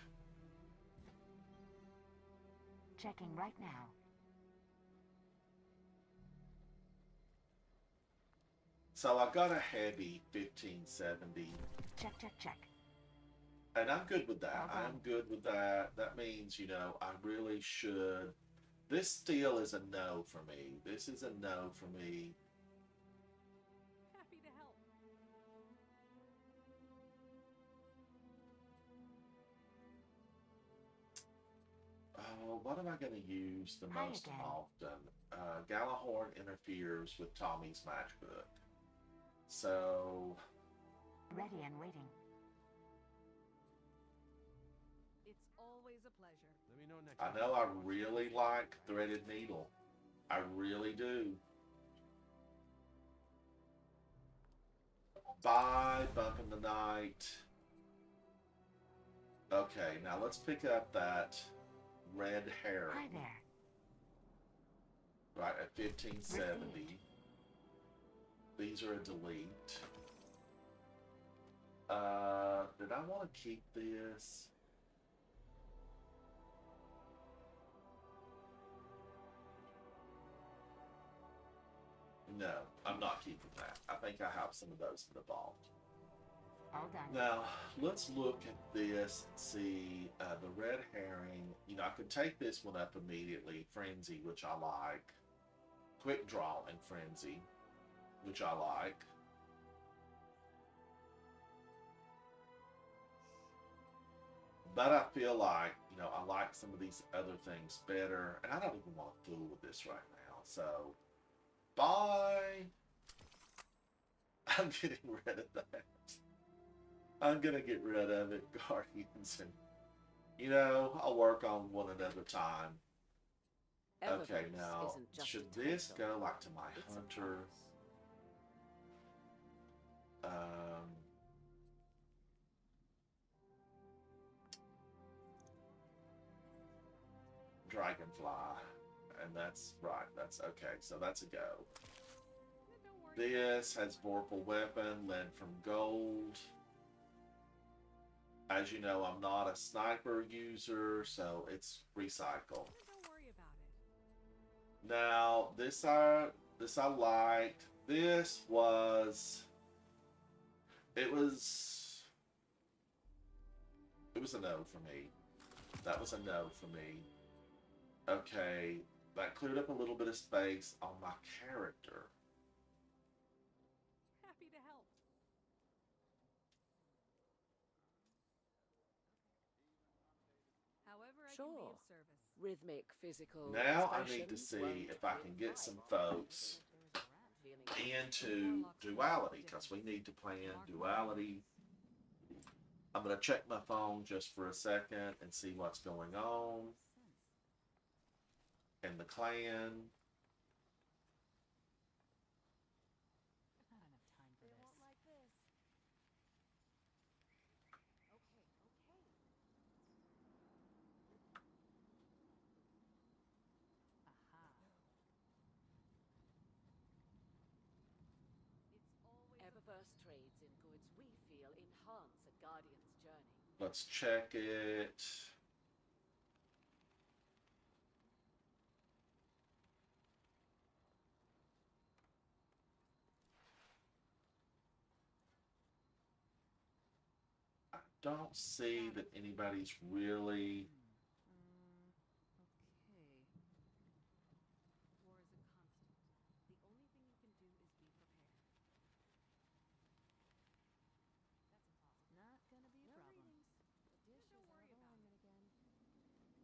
Checking right now. So I got a heavy 1570. Check. And I'm good with that. Okay. I'm good with that. That means, you know, I really should. This still is a no for me. This is a no for me. Happy to help. Oh, what am I going to use the Hi most again. often? Galahorn interferes with Tommy's matchbook. So, Ready and waiting. It's always a pleasure. Let me know next I know I really like Threaded Needle. I really do. Bye, Bump in the Night. Okay, now let's pick up that red herring. Hi there. Right, at 1570. These are a delete. Did I want to keep this? No, I'm not keeping that. I think I have some of those in the vault. All done. Now, let's look at this and see the red herring. You know, I could take this one up immediately. Frenzy, which I like. Quick Draw and Frenzy, which I like. But I feel like, you know, I like some of these other things better. And I don't even want to fool with this right now. So, bye. I'm getting rid of that. I'm going to get rid of it, Guardians. And, you know, I'll work on one another time. Okay, Eververse now, isn't just should a this title. go like to my It's a hunter? promise. Dragonfly. And that's right. That's okay. So that's a go. This has Vorpal Weapon, lead from gold. As you know, I'm not a sniper user, so it's recycle. Don't worry about it. Now, this I liked. This was it was a no for me. That was a no for me. Okay, that cleared up a little bit of space on my character. Happy to help. However, I can be Sure. of service. Rhythmic, physical. Now I need to expressions see won't if I can win get my some heart. folks Feeling into duality, because we need to plan duality. I'm going to check my phone just for a second and see what's going on in the clan. Not enough time for this. like this. Aha. It's always Eververse trades in goods we feel enhance a guardian's journey. Let's check it. I don't see that anybody's really. okay. War is a constant.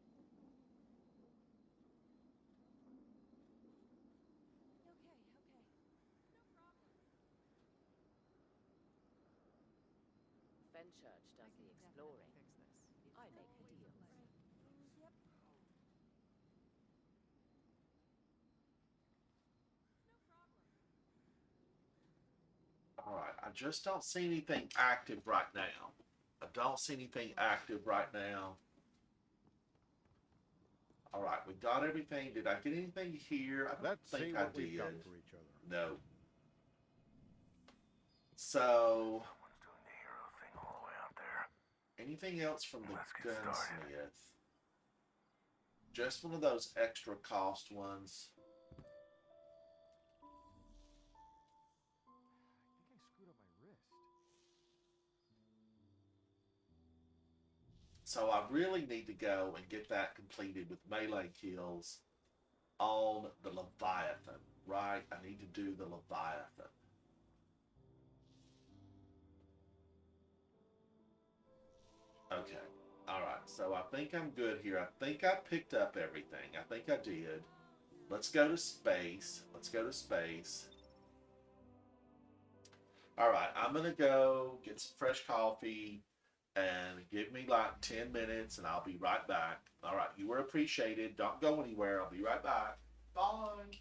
The only thing you can do is be prepared. That's impossible. Not gonna be a problem. The dishes don't worry about it. Again. Okay, okay. No problem. Fenchurch does the exploring. Fix this. I make the deals. Yep. All right, I just don't see anything active right now. I don't see anything active right now. All right, we got everything. Did I get anything here? I don't Let's see think I what we've got did. for each other. No. So, Doing the hero thing all the way out there. anything else from the Let's get started. gunsmith? Just one of those extra cost ones. I think I screwed up my wrist. So I really need to go and get that completed with melee kills on the Leviathan, right? I need to do the Leviathan. Okay. All right. So I think I'm good here. I think I picked up everything. I think I did. Let's go to space. Let's go to space. All right. I'm going to go get some fresh coffee and give me like 10 minutes and I'll be right back. All right. You were appreciated. Don't go anywhere. I'll be right back. Bye.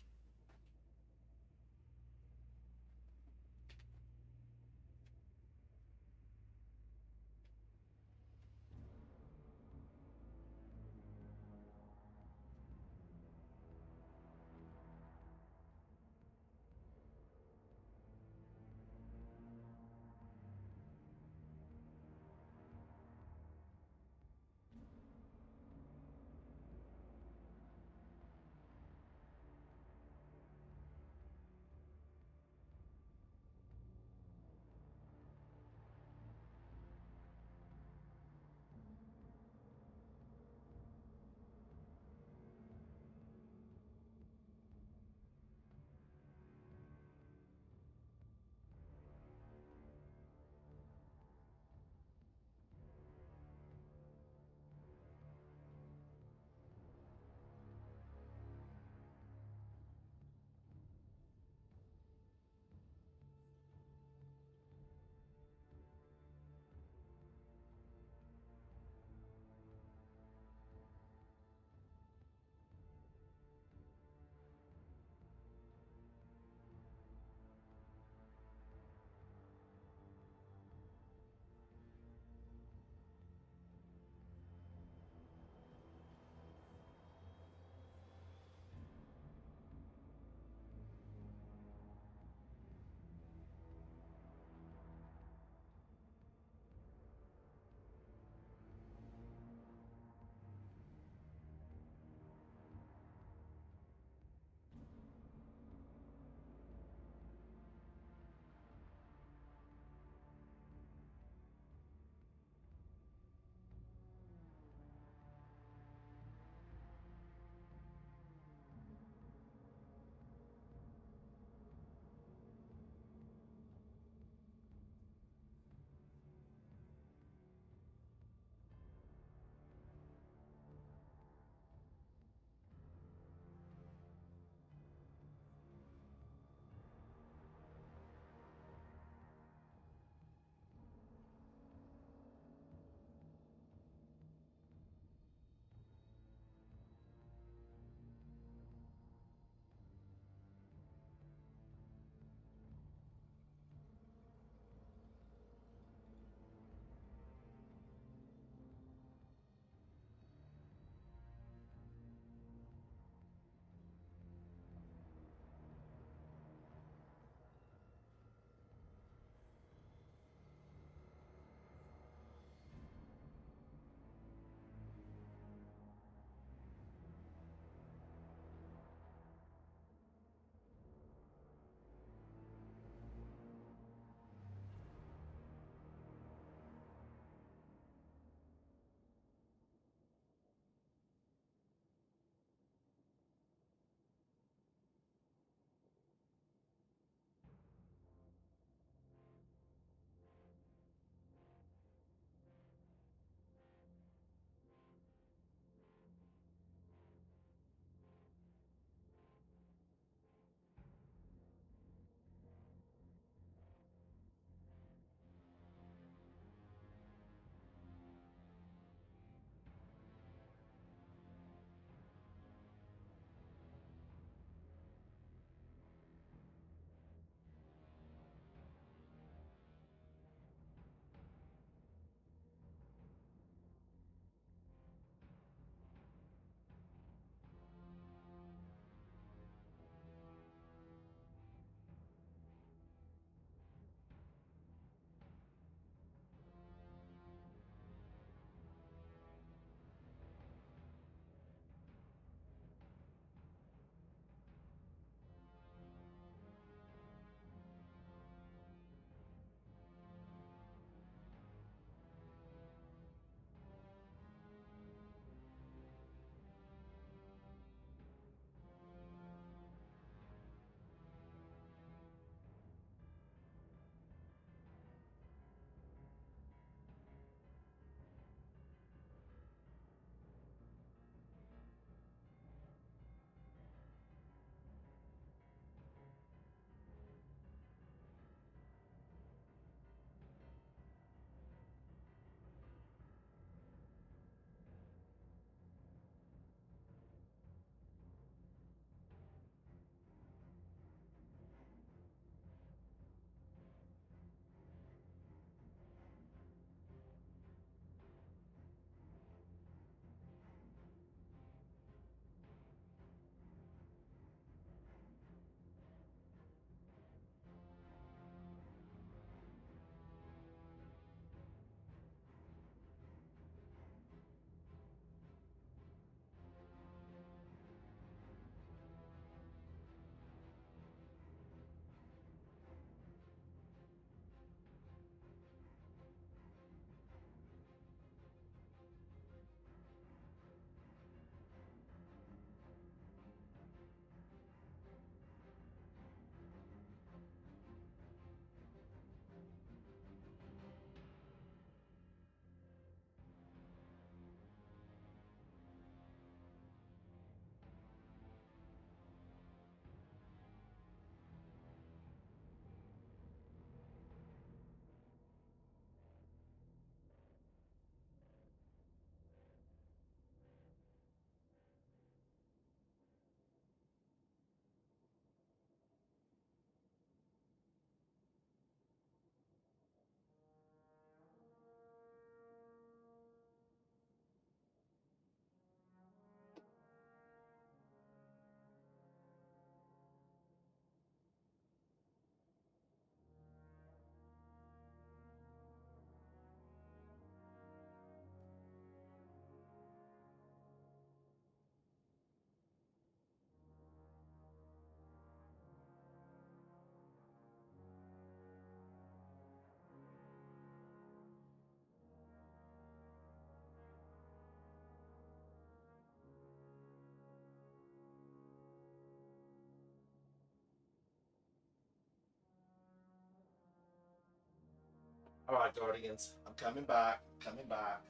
All right, Guardians, I'm coming back. Coming back.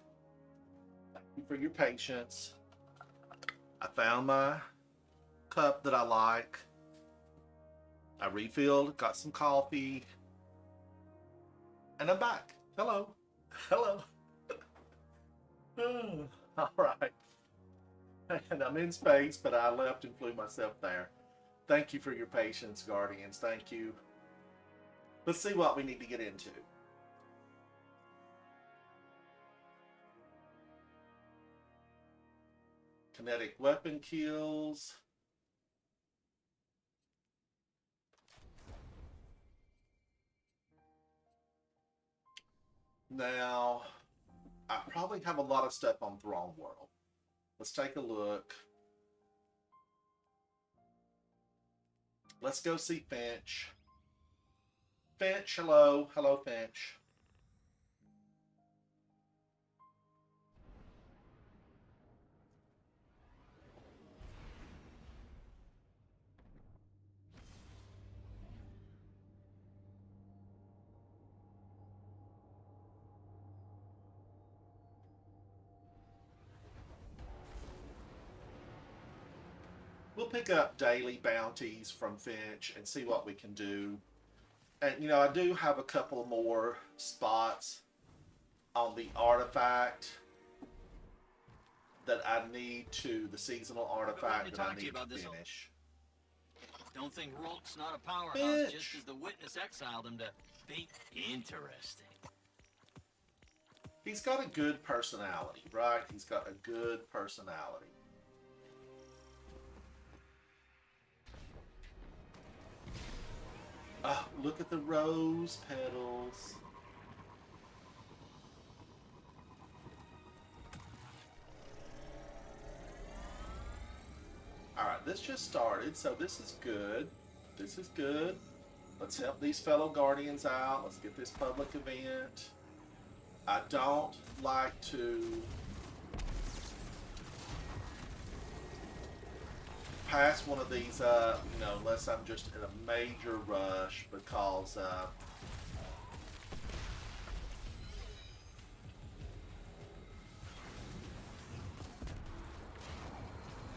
Thank you for your patience. I found my cup that I like. I refilled, got some coffee, and I'm back. Hello. Hello. All right. And I'm in space, but I left and flew myself there. Thank you for your patience, Guardians. Thank you. Let's see what we need to get into. Kinetic weapon kills. Now, I probably have a lot of stuff on Throne World. Let's take a look. Let's go see Finch. Finch, hello. Hello, Finch. We'll pick up daily bounties from Finch and see what we can do. And, you know, I do have a couple more spots on the artifact that I need to, the seasonal artifact that I need to finish. Don't think Rolk's not a powerhouse Bitch. just as the witness exiled him to be interesting. He's got a good personality, right? He's got a good personality. Oh, look at the rose petals. Alright, this just started, so this is good. This is good. Let's help these fellow Guardians out. Let's get this public event. I don't like to pass one of these up, you know, unless I'm just in a major rush, because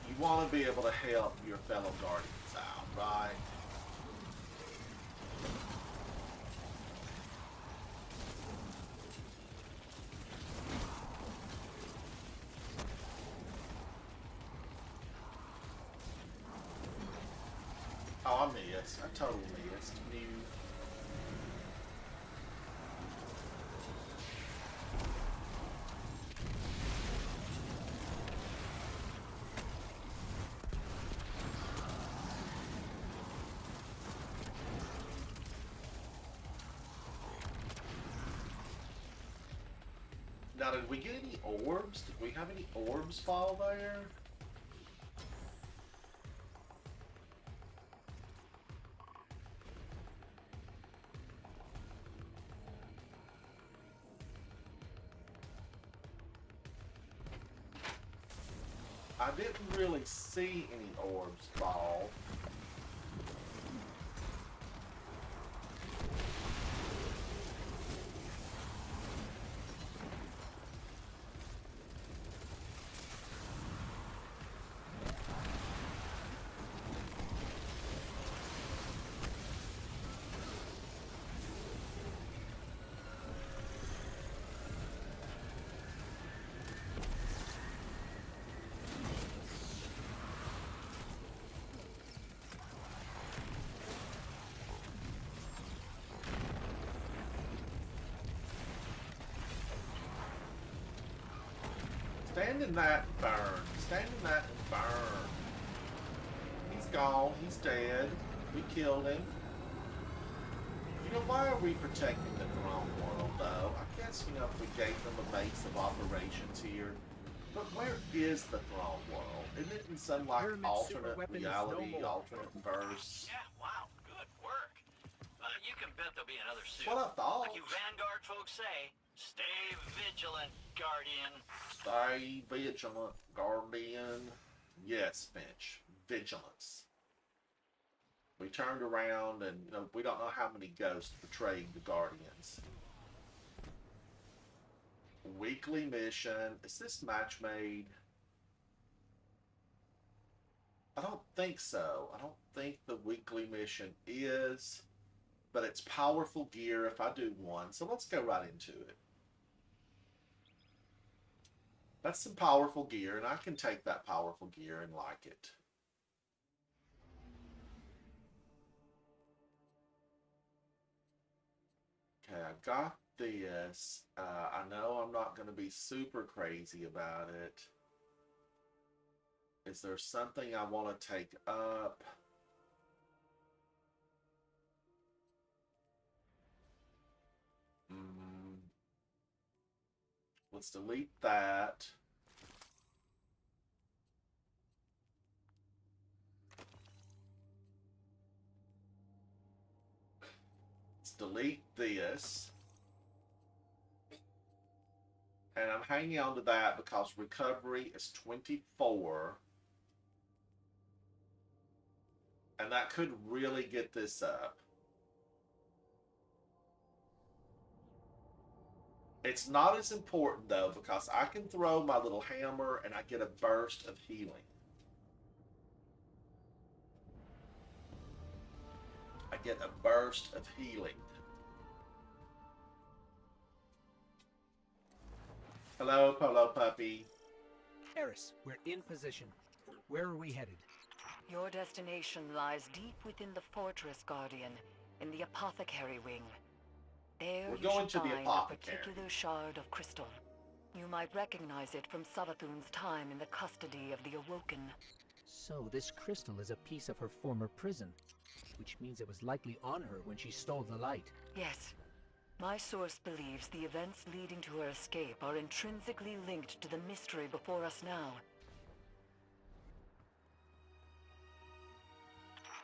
you want to be able to help your fellow Guardians out, right? Oh, I missed. I totally missed. New. Now, did we get any orbs? Did we have any orbs fall there? I didn't really see any orbs fall. Stand in that and burn. Stand in that and burn. He's gone. He's dead. We killed him. You know, why are we protecting the Throne World, though? I guess, you know, if we gave them a base of operations here. But where is the Throne World? Isn't it in some, like, alternate reality, alternate verse? Yeah, wow, good work. You can bet there'll be another suit. What I thought. Like you Vanguard folks say, stay vigilant, Guardian. Stay vigilant, Guardian. Yes, Finch. Vigilance. We turned around and, you know, we don't know how many ghosts betrayed the Guardians. Weekly mission. Is this match made? I don't think so. I don't think the weekly mission is, but it's powerful gear if I do one. So let's go right into it. That's some powerful gear, and I can take that powerful gear and like it. Okay, I got this. I know I'm not going to be super crazy about it. Is there something I want to take up? Let's delete that. Let's delete this. And I'm hanging on to that because recovery is 24. And that could really get this up. It's not as important though, because I can throw my little hammer and I get a burst of healing. I get a burst of healing. Hello, Polo Puppy. Eris, we're in position. Where are we headed? Your destination lies deep within the fortress, Guardian, in the apothecary wing. There We're you going should to the find apothecary. a particular shard of crystal. You might recognize it from Savathun's time in the custody of the Awoken. So this crystal is a piece of her former prison, which means it was likely on her when she stole the light. Yes. My source believes the events leading to her escape are intrinsically linked to the mystery before us now.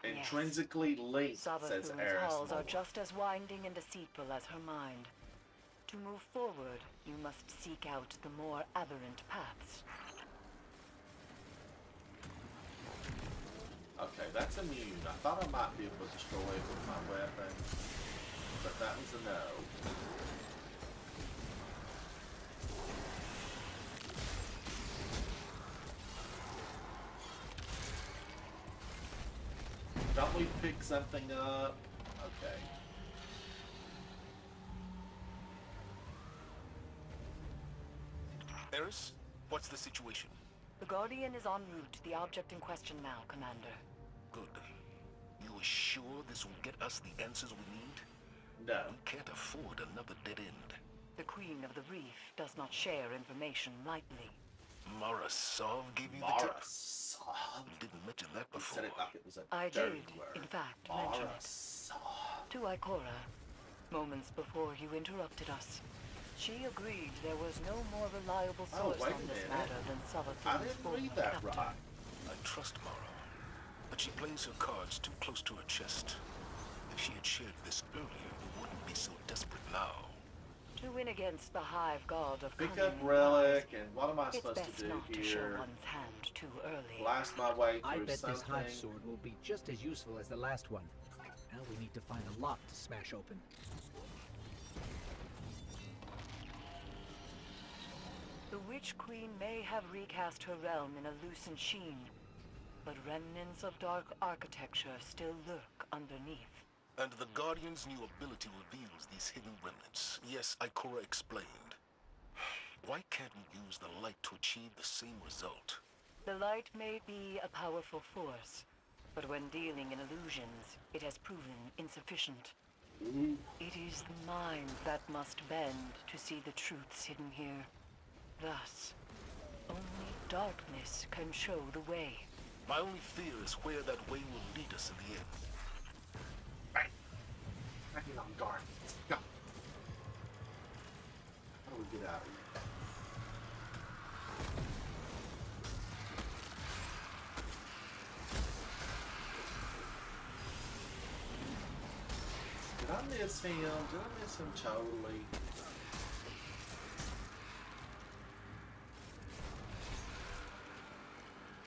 Intrinsically linked, says Savathun's Eris halls Moore. are just as winding and deceitful as her mind. To move forward, you must seek out the more aberrant paths. Okay, that's immune. I thought I might be able to destroy it with my weapon, but that was a no. Don't we pick something up? Okay. Eris, what's the situation? The Guardian is en route to the object in question now, Commander. Good. You are sure this will get us the answers we need? No. We can't afford another dead end. The Queen of the Reef does not share information lightly. Mara Sov gave you the Mara tip? Sov? You didn't mention that You before. said it like it was a I dirty did, word. in fact, mention Mara it. Sov. To Ikora, moments before you interrupted us. She agreed there was no more reliable Oh, source wait on a this minute. matter than I Savathun's didn't former read that captor. right. I trust Mara, but she plays her cards too close to her chest. If she had shared this earlier, we wouldn't be so desperate now. To win against the Hive God of Pick cunning up and relic, lies, and what am I it's supposed best to do not to show here? one's hand too early. Blast my way I through bet something. this hive sword will be just as useful as the last one. Now we need to find a lock to smash open. The Witch Queen may have recast her realm in a lucent sheen, but remnants of dark architecture still lurk underneath. And the Guardian's new ability reveals these hidden remnants. Yes, Ikora explained. Why can't we use the light to achieve the same result? The light may be a powerful force, but when dealing in illusions, it has proven insufficient. It is the mind that must bend to see the truths hidden here. Thus, only darkness can show the way. My only fear is where that way will lead us in the end. Hang on, guard. Go. How do we get out of here? Did I miss him? Did I miss him totally?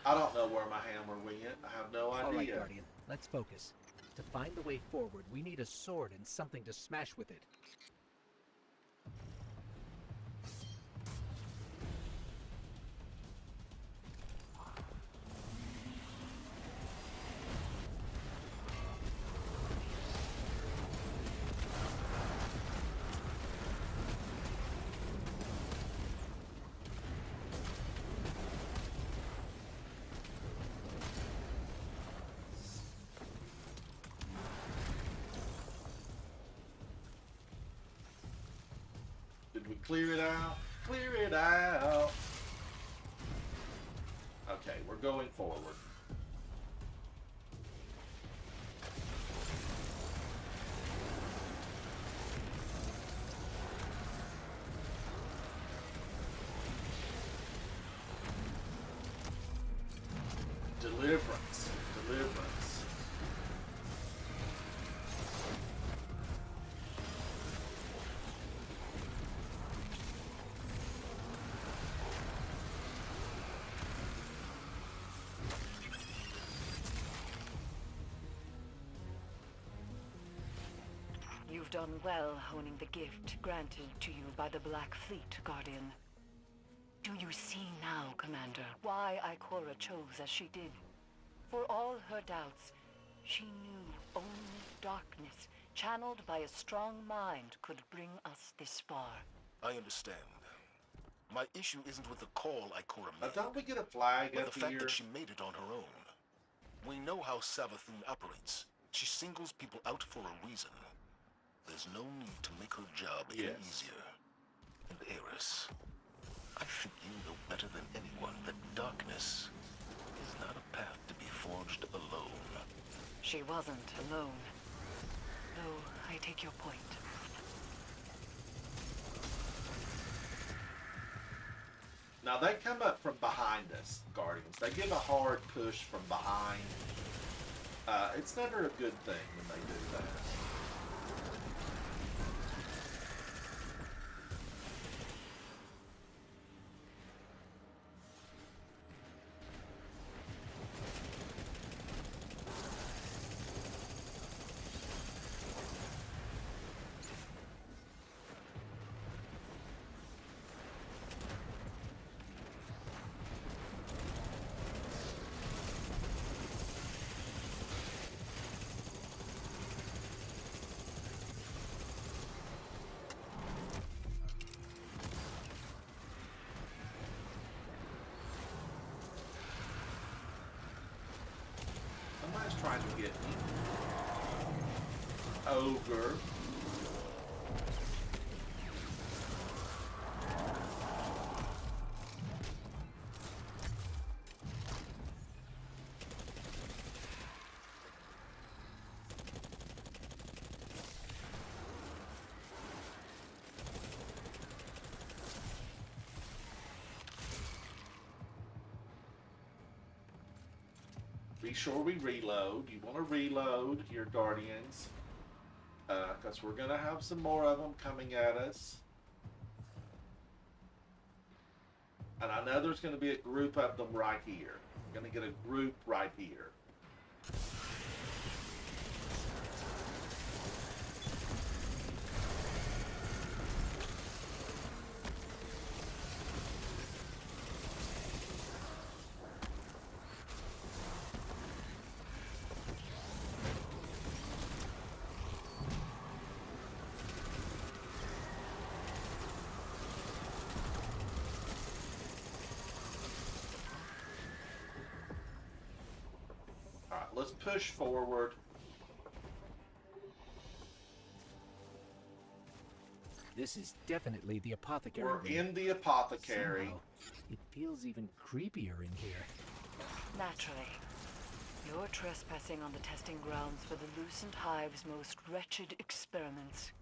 I don't know where my hammer went. I have no idea. All right, Guardian, let's focus. To find the way forward, we need a sword and something to smash with it. we clear it out? Clear it out. Okay, we're going forward. Deliverance. Deliverance. You've done well honing the gift granted to you by the Black Fleet, Guardian. Do you see now, Commander, why Ikora chose as she did? For all her doubts, she knew only darkness, channeled by a strong mind, could bring us this far. I understand. My issue isn't with the call Ikora Now, made, don't we get a flag but up the fact here? that she made it on her own. We know how Savathun operates. She singles people out for a reason. There's no need to make her job any easier. And Eris, I think you know better than anyone that darkness is not a path to be forged alone. She wasn't alone. Though I take your point. Now they come up from behind us, Guardians. They give a hard push from behind. It's never a good thing when they do that. Somebody's trying to get me. Ogre. Be sure we reload. You want to reload your Guardians. Because we're going to have some more of them coming at us. And I know there's going to be a group of them right here. We're going to get a group right here. Let's push forward. This is definitely the apothecary. We're in the apothecary. Somehow, it feels even creepier in here. Naturally. You're trespassing on the testing grounds for the Lucent Hive's most wretched experiments.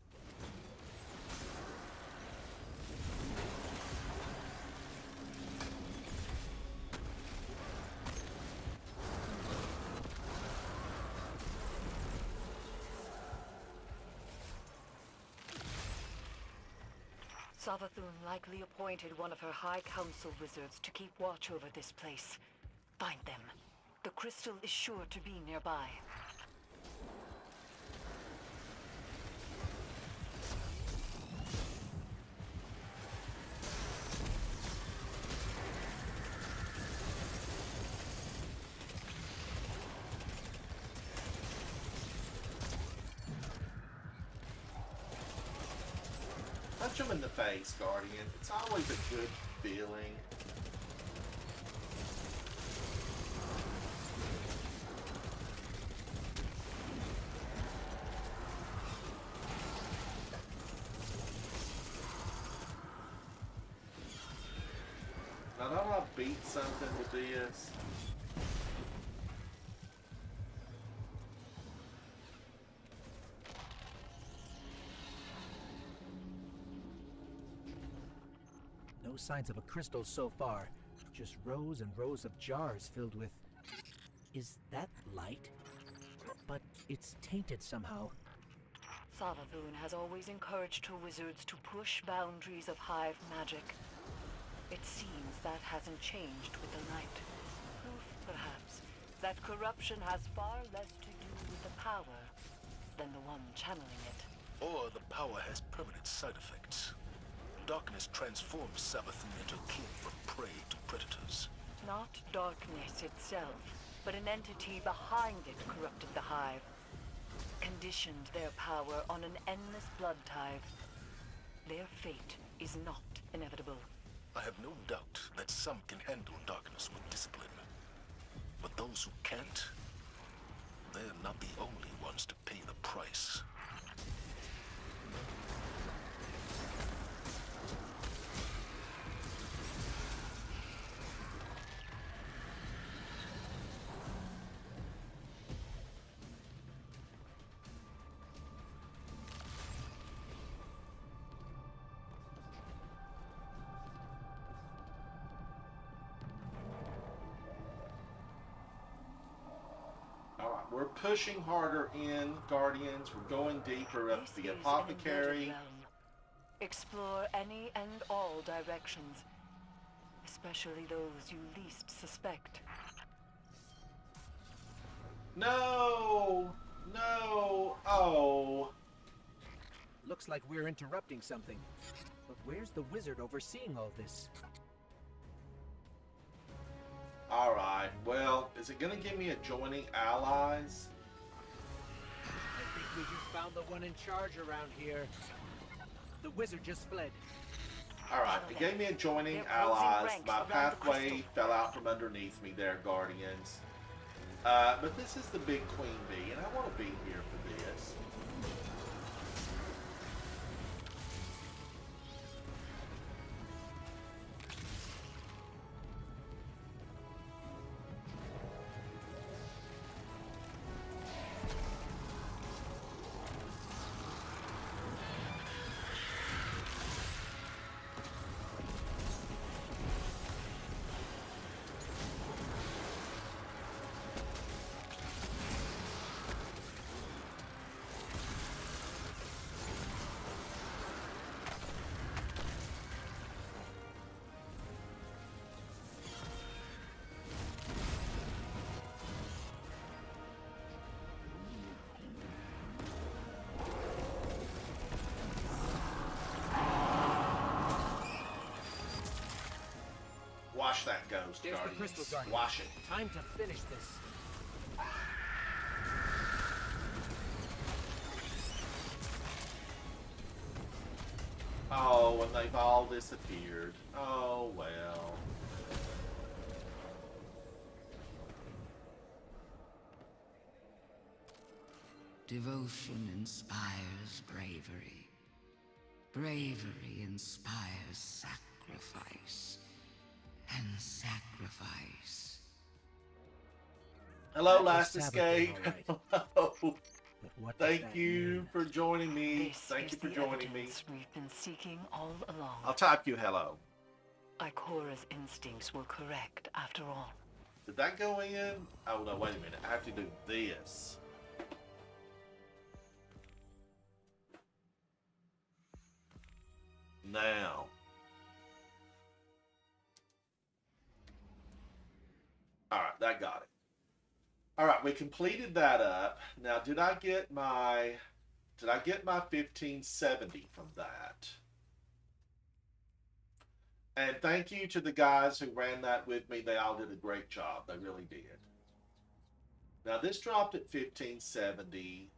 Savathun likely appointed one of her High Council wizards to keep watch over this place. Find them. The crystal is sure to be nearby. Punch them in the face, Guardian. It's always a good feeling. beat something with this. No signs of a crystal so far. Just rows and rows of jars filled with... Is that light? But it's tainted somehow. Savathun has always encouraged her wizards to push boundaries of hive magic. It seems that hasn't changed with the light. Proof, perhaps, that corruption has far less to do with the power than the one channeling it. Or the power has permanent side effects. Darkness transforms Savathun into king from prey to predators. Not darkness itself, but an entity behind it corrupted the hive. Conditioned their power on an endless blood tithe. Their fate is not inevitable. I have no doubt that some can handle darkness with discipline. But those who can't, they're not the only ones to pay the price. We're pushing harder in, Guardians. We're going deeper up This the is an apothecary. inverted realm. Explore any and all directions, especially those you least suspect. No! No! Oh! Looks like we're interrupting something. But where's the wizard overseeing all this? Alright, well, is it going to give me adjoining allies? I think we just found the one in charge around here. The wizard just fled. Alright, it gave me adjoining They're closing allies. ranks My around the pathway crystal. fell out from underneath me there, Guardians. But this is the big queen bee, and I want to be here for this. Wash that ghost, There's the Guardians. crystal guardian. Wash it. Time to finish this. Oh, and they've all disappeared. Oh, well. Devotion inspires bravery. Bravery inspires sacrifice. And sacrifice. Hello, That Last was Escape. Sabathun, Hello. But what does Thank that you mean? for joining me. This Thank is you for the joining me. evidence we've been seeking all along. I'll type you hello. Ikora's instincts were correct after all. Did that go in? Oh, no, wait a minute. I have to do this. Now. Alright, that got it. Alright, we completed that up. Now, did I get my 1570 from that? And thank you to the guys who ran that with me. They all did a great job. They really did. Now, this dropped at 1570.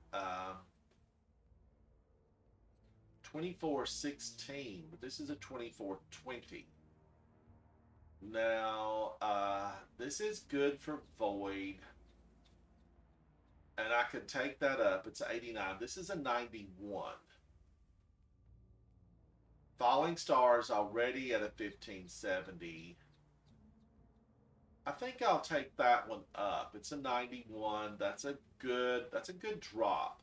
2416, but this is a 2420. Now, this is good for Void. And I could take that up. It's 89. This is a 91. Falling Stars already at a 1570. I think I'll take that one up. It's a 91. That's a good drop.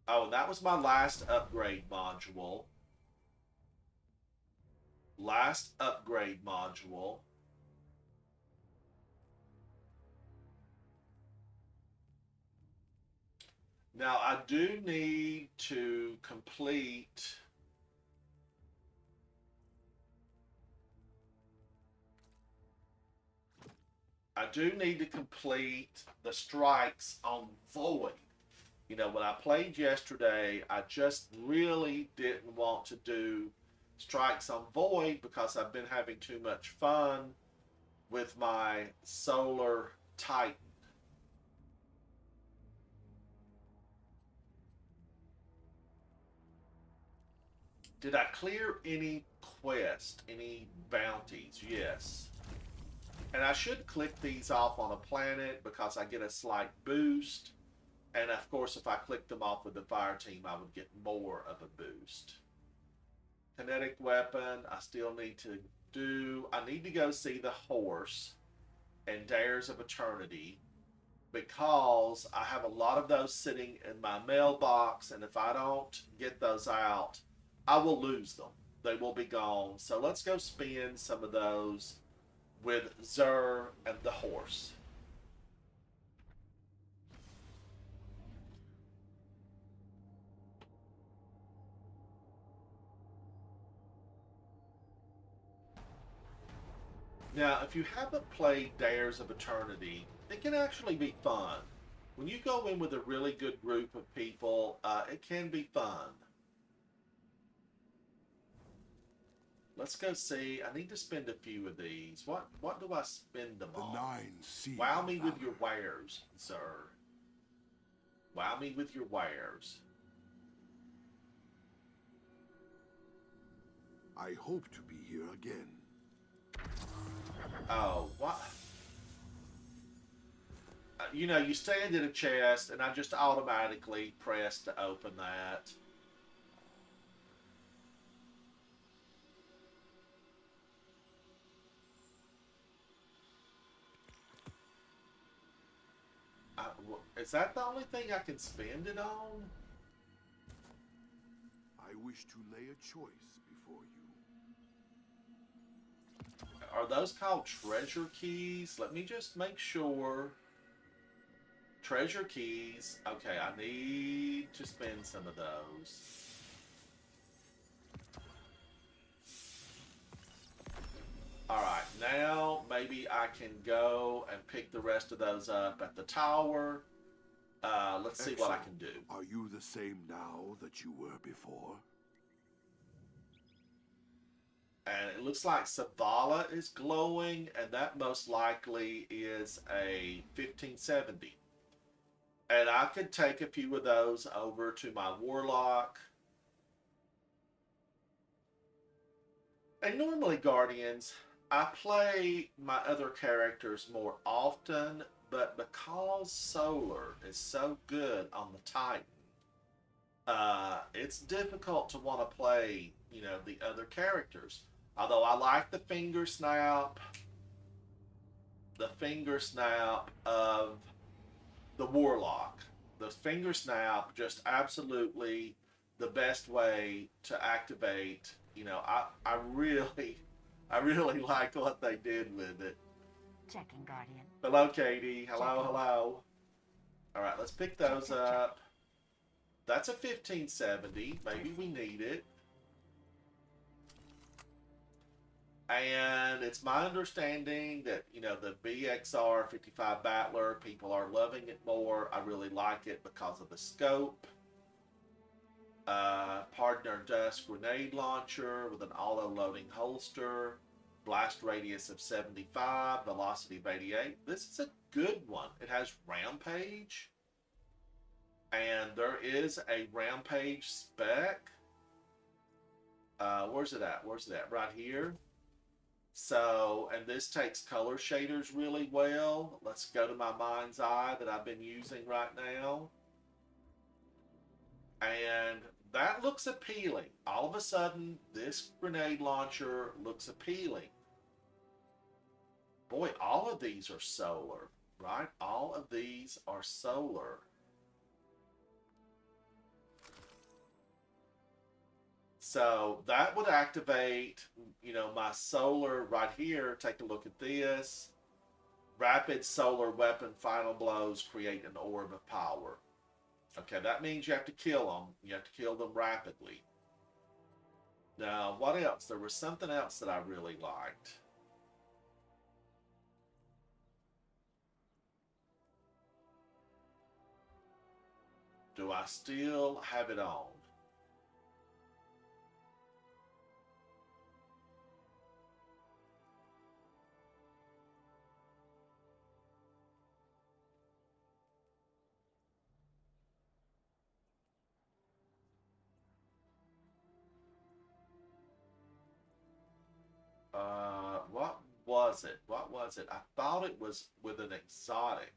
Oh, and that was my last upgrade module. Last upgrade module. Now, I do need to complete... I do need to complete the strikes on Void. You know, when I played yesterday, I just really didn't want to do strikes on Void because I've been having too much fun with my Solar Titan. Did I clear any quest, any bounties? Yes. And I should click these off on a planet because I get a slight boost. And of course, if I click them off with the fire team, I would get more of a boost. Kinetic weapon, I still need to do. I need to go see the horse and Dares of Eternity because I have a lot of those sitting in my mailbox. And if I don't get those out, I will lose them. They will be gone. So let's go spend some of those with Xur and the horse. Now, if you haven't played Dares of Eternity, it can actually be fun. When you go in with a really good group of people, it can be fun. Let's go see. I need to spend a few of these. What do I spend them on? The Nine Seas. Wow me with your wares, sir. Wow me with your wares. I hope to be here again. Oh, what? You know, you stand in a chest, and I just automatically press to open that. Is that the only thing I can spend it on? I wish to lay a choice before you. Are those called treasure keys? Let me just make sure. Treasure keys. Okay, I need to spend some of those. Alright, now maybe I can go and pick the rest of those up at the tower. Let's see what I can do. Are you the same now that you were before? And it looks like Zavala is glowing, and that most likely is a 1570. And I could take a few of those over to my Warlock. And normally, Guardians, I play my other characters more often, but because Solar is so good on the Titan, it's difficult to want to play, you know, the other characters. Although I like the finger snap of the Warlock. The finger snap, just absolutely the best way to activate. You know, I really like what they did with it. Checking, Guardian. Hello, Katie. Hello, Checking. hello. All right, let's pick those up. That's a 1570. Maybe we need it. And it's my understanding that, you know, the BXR 55 Battler, people are loving it more. I really like it because of the scope. Partner Dust grenade launcher with an auto-loading holster. Blast radius of 75, velocity of 88. This is a good one. It has Rampage. And there is a Rampage spec. Where's it at? Where's it at? Right here. So, and this takes color shaders really well. Let's go to my Mind's Eye that I've been using right now. And that looks appealing. All of a sudden, this grenade launcher looks appealing. Boy, all of these are solar, right? All of these are solar. So that would activate, you know, my solar right here. Take a look at this. Rapid solar weapon final blows create an orb of power. Okay, that means you have to kill them. You have to kill them rapidly. Now, what else? There was something else that I really liked. Do I still have it on? What was it? What was it? I thought it was with an exotic.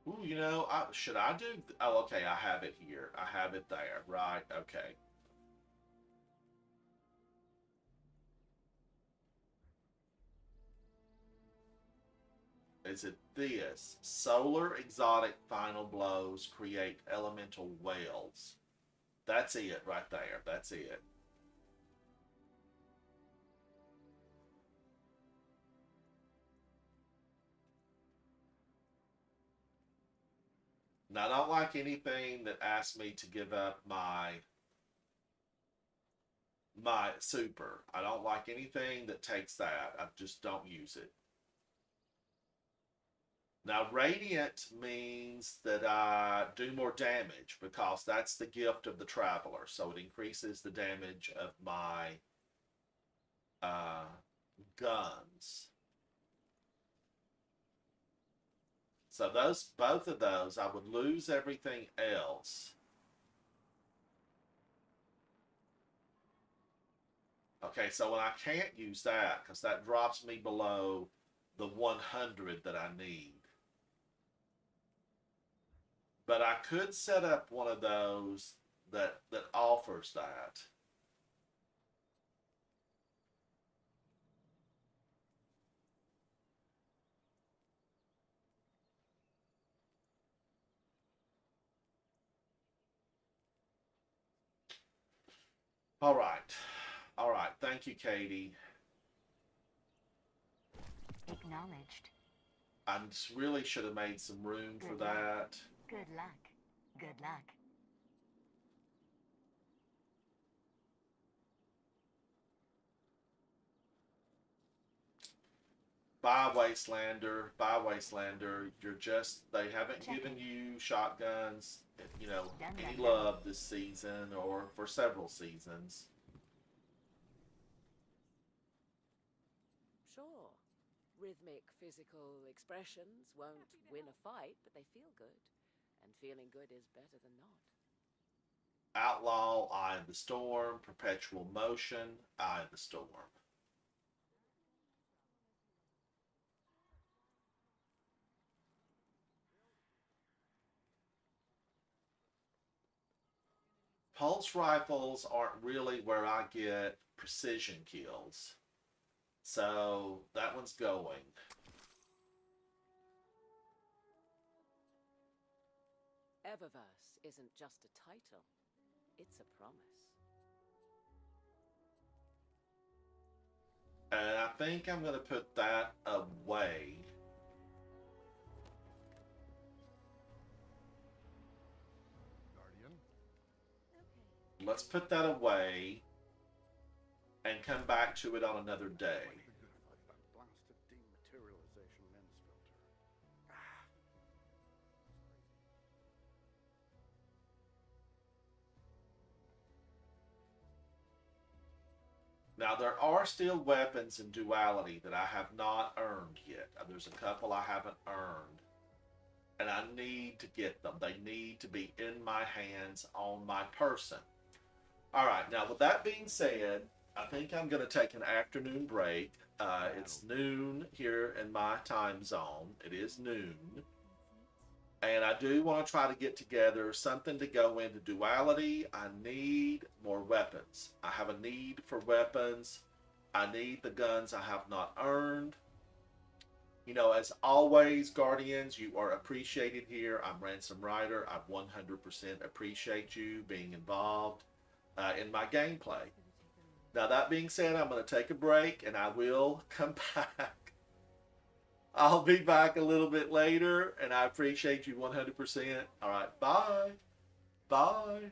Ooh, you know, should I do? Oh, okay, I have it here. I have it there. Right, okay. Is it this? Solar exotic final blows create elemental whales. That's it right there. That's it. Now, I don't like anything that asks me to give up my super. I don't like anything that takes that. I just don't use it. Now, radiant means that I do more damage because that's the gift of the traveler. So it increases the damage of my guns. So both of those, I would lose everything else. Okay, so when I can't use that, because that drops me below the 100 that I need. But I could set up one of those that offers that. All right. All right. Thank you, Katie. Acknowledged. I really should have made some room for that. Good luck. Good luck. Bye, Wastelander. You're just, they haven't given you shotguns, you know, any love this season or for several seasons. Sure. Rhythmic physical expressions won't win a fight, but they feel good. And feeling good is better than not. Outlaw, Eye of the Storm, Perpetual Motion, Eye of the Storm. Pulse rifles aren't really where I get precision kills. So that one's going. Eververse isn't just a title, it's a promise. And I think I'm going to put that away. Guardian? Let's put that away and come back to it on another day. Blasted dematerialization lens filter. Now, there are still weapons in Duality that I have not earned yet. There's a couple I haven't earned. And I need to get them. They need to be in my hands on my person. All right, now with that being said, I think I'm going to take an afternoon break. It's noon here in my time zone. It is noon. And I do want to try to get together something to go into duality. I need more weapons. I have a need for weapons. I need the guns I have not earned. You know, as always, Guardians, you are appreciated here. I'm Ransom Rider. I 100% appreciate you being involved in my gameplay. Now, that being said, I'm going to take a break and I will come back. I'll be back a little bit later and I appreciate you 100%. All right, bye. Bye.